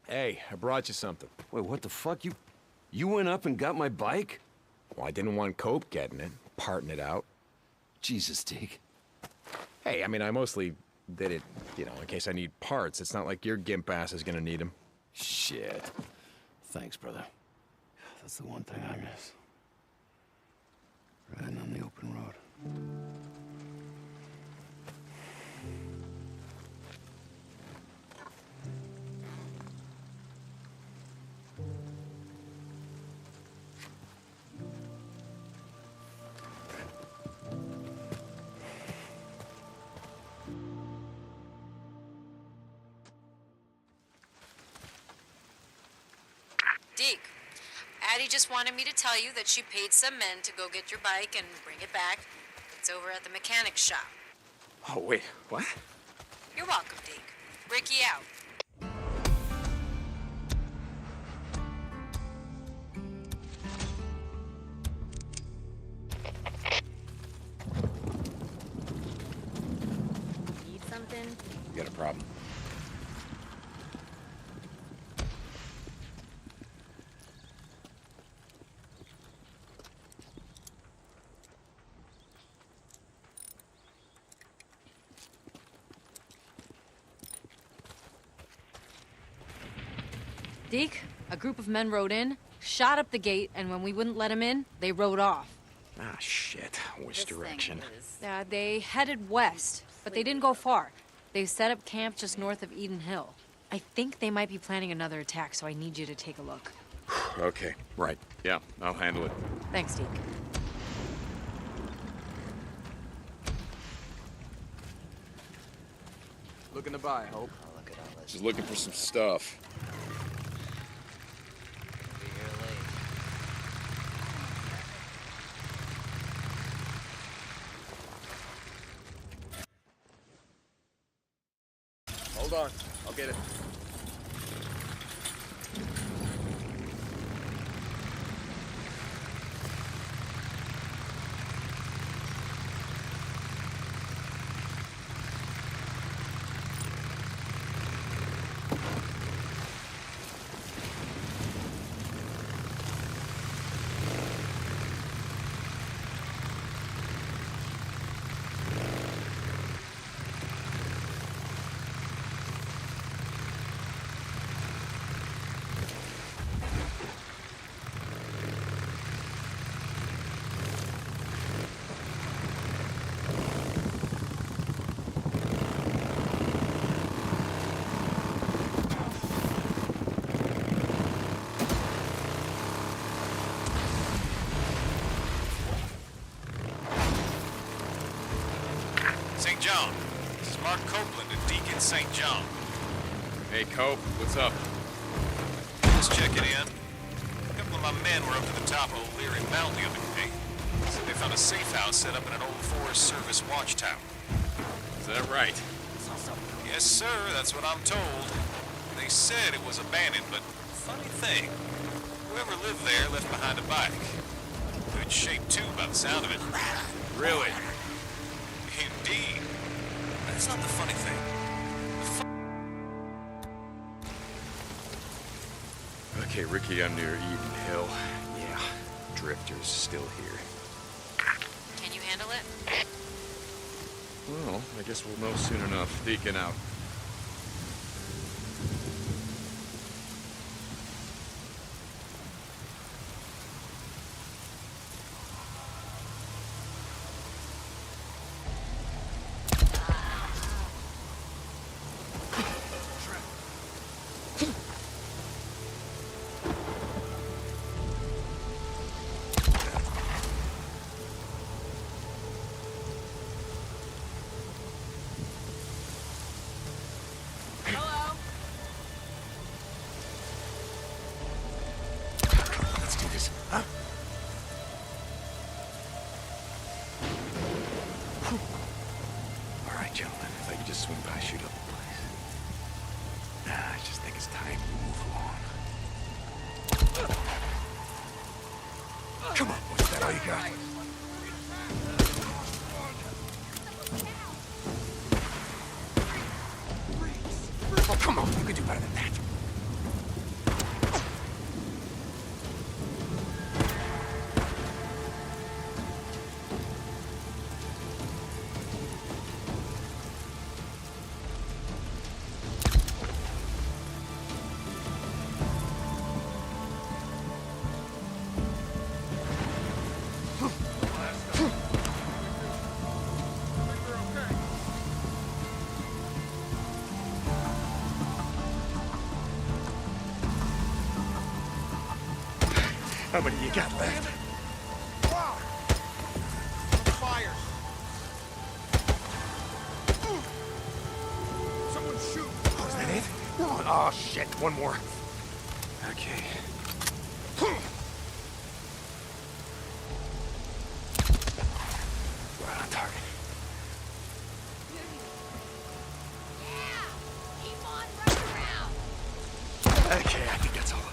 Hey, I brought you something. Wait, what the fuck? You went up and got my bike? Well, I didn't want Cope getting it, parting it out. Jesus, Deke. Hey, I mean, I mostly did it, you know, in case I need parts. It's not like your gimp ass is gonna need them. Shit. Thanks, brother. That's the one thing I miss. Riding on the open road. Deke, Addie just wanted me to tell you that she paid some men to go get your bike and bring it back. It's over at the mechanic's shop. Oh, wait, what? You're welcome, Deke. Ricky out. Need something? You got a problem? Deke, a group of men rode in, shot up the gate, and when we wouldn't let them in, they rode off. Ah, shit. Which direction? They headed west, but they didn't go far. They set up camp just north of Eden Hill. I think they might be planning another attack, so I need you to take a look. Okay, right. Yeah, I'll handle it. Thanks, Deke. Looking to buy, Hope. Just looking for some stuff. Hold on, I'll get it. St. John. This is Mark Copeland at Deacon St. John. Hey, Cope, what's up? Just checking in. A couple of my men were up to the top of O'Leary Mountain the other day. Said they found a safe house set up in an old Forest Service watchtower. Is that right? Yes, sir, that's what I'm told. They said it was abandoned, but funny thing, whoever lived there left behind a bike. Good shape, too, by the sound of it. Really? Indeed. That's not the funny thing. Okay, Ricky, I'm near Eden Hill. Yeah, Drifter's still here. Can you handle it? Well, I guess we'll know soon enough. Deacon out. How many you got left? Fire! Someone shoot! Oh, is that it? Oh, shit. One more. Okay. Right on target. Okay, I think that's all of them.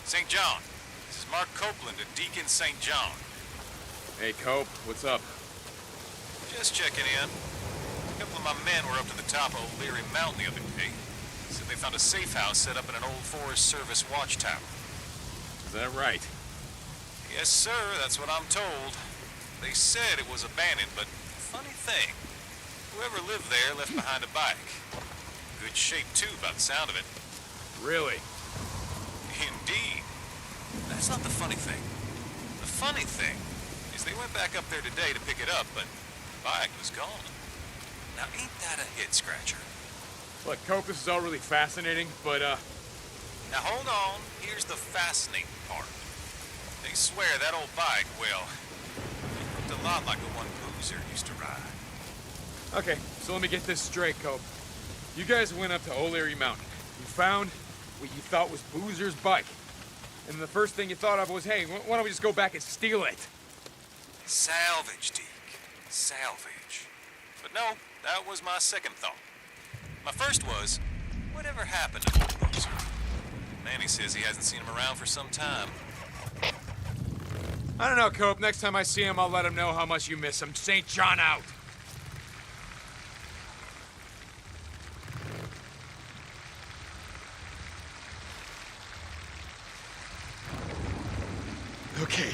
St. John. This is Mark Copeland at Deacon St. John. Hey, Cope, what's up? Just checking in. A couple of my men were up to the top of O'Leary Mountain the other day. Said they found a safe house set up in an old Forest Service watchtower. Is that right? Yes, sir, that's what I'm told. They said it was abandoned, but funny thing, whoever lived there left behind a bike. Good shape, too, by the sound of it. Really? Indeed. That's not the funny thing. The funny thing is they went back up there today to pick it up, but the bike was gone. Now, ain't that a head-scratcher? Look, Cope, this is all really fascinating, but, Now, hold on. Here's the fascinating part. They swear that old bike, well, it looked a lot like the one Boozer used to ride. Okay, so let me get this straight, Cope. You guys went up to O'Leary Mountain. You found what you thought was Boozer's bike. And the first thing you thought of was, hey, why don't we just go back and steal it? Salvage, Deke. Salvage. But no, that was my second thought. My first was, whatever happened to old Boozer? Manny says he hasn't seen him around for some time. I don't know, Cope. Next time I see him, I'll let him know how much you miss him. St. John out. Okay.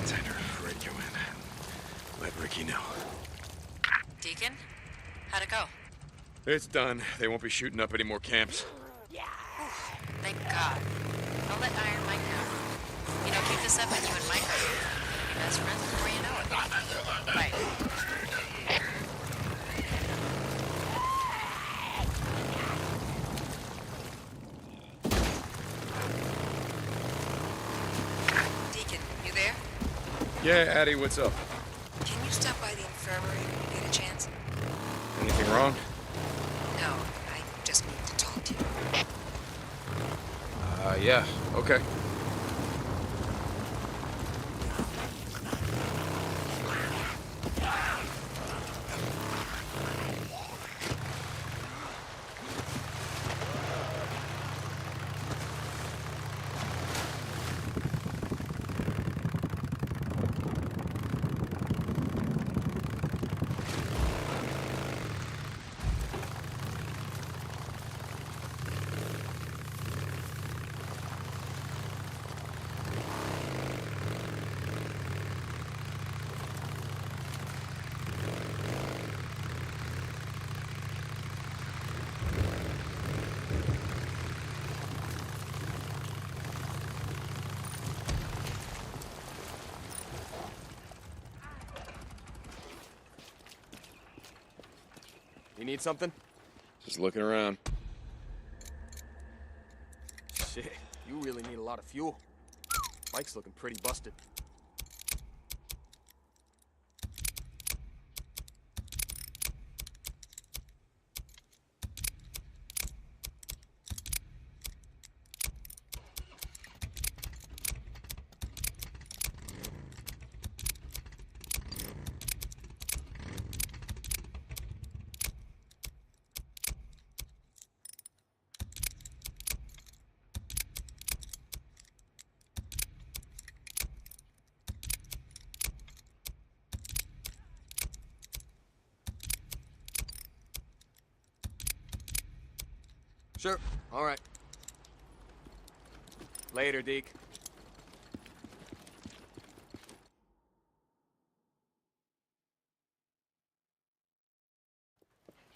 Time to radio in. Let Ricky know. Deacon? How'd it go? It's done. They won't be shooting up any more camps. Thank God. I'll let Iron Mike know. You know, keep this up and you and Mike are be best friends before you know it. Right. Deacon, you there? Yeah, Addie, what's up? Can you stop by the infirmary when you get a chance? Anything wrong? No, I just need to talk to you. Yeah, okay. You need something? Just looking around. Shit, you really need a lot of fuel. Bike's looking pretty busted. Sure, all right. Later, Deke.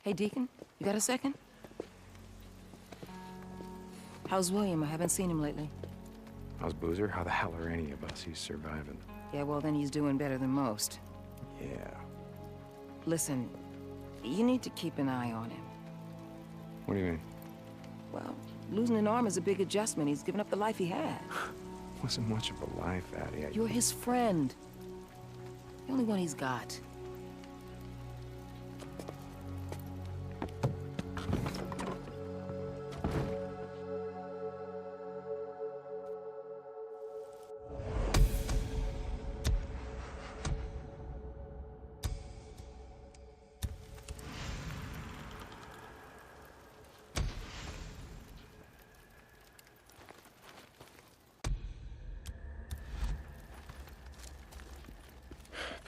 Hey, Deacon, you got a second? How's William? I haven't seen him lately. How's Boozer? How the hell are any of us? He's surviving. Yeah, well, then he's doing better than most. Yeah. Listen, you need to keep an eye on him. What do you mean? Well, losing an arm is a big adjustment. He's given up the life he had. Wasn't much of a life, Addie. You're his friend. The only one he's got.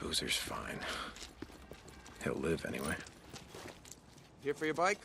Boozer's fine. He'll live anyway. Here for your bike?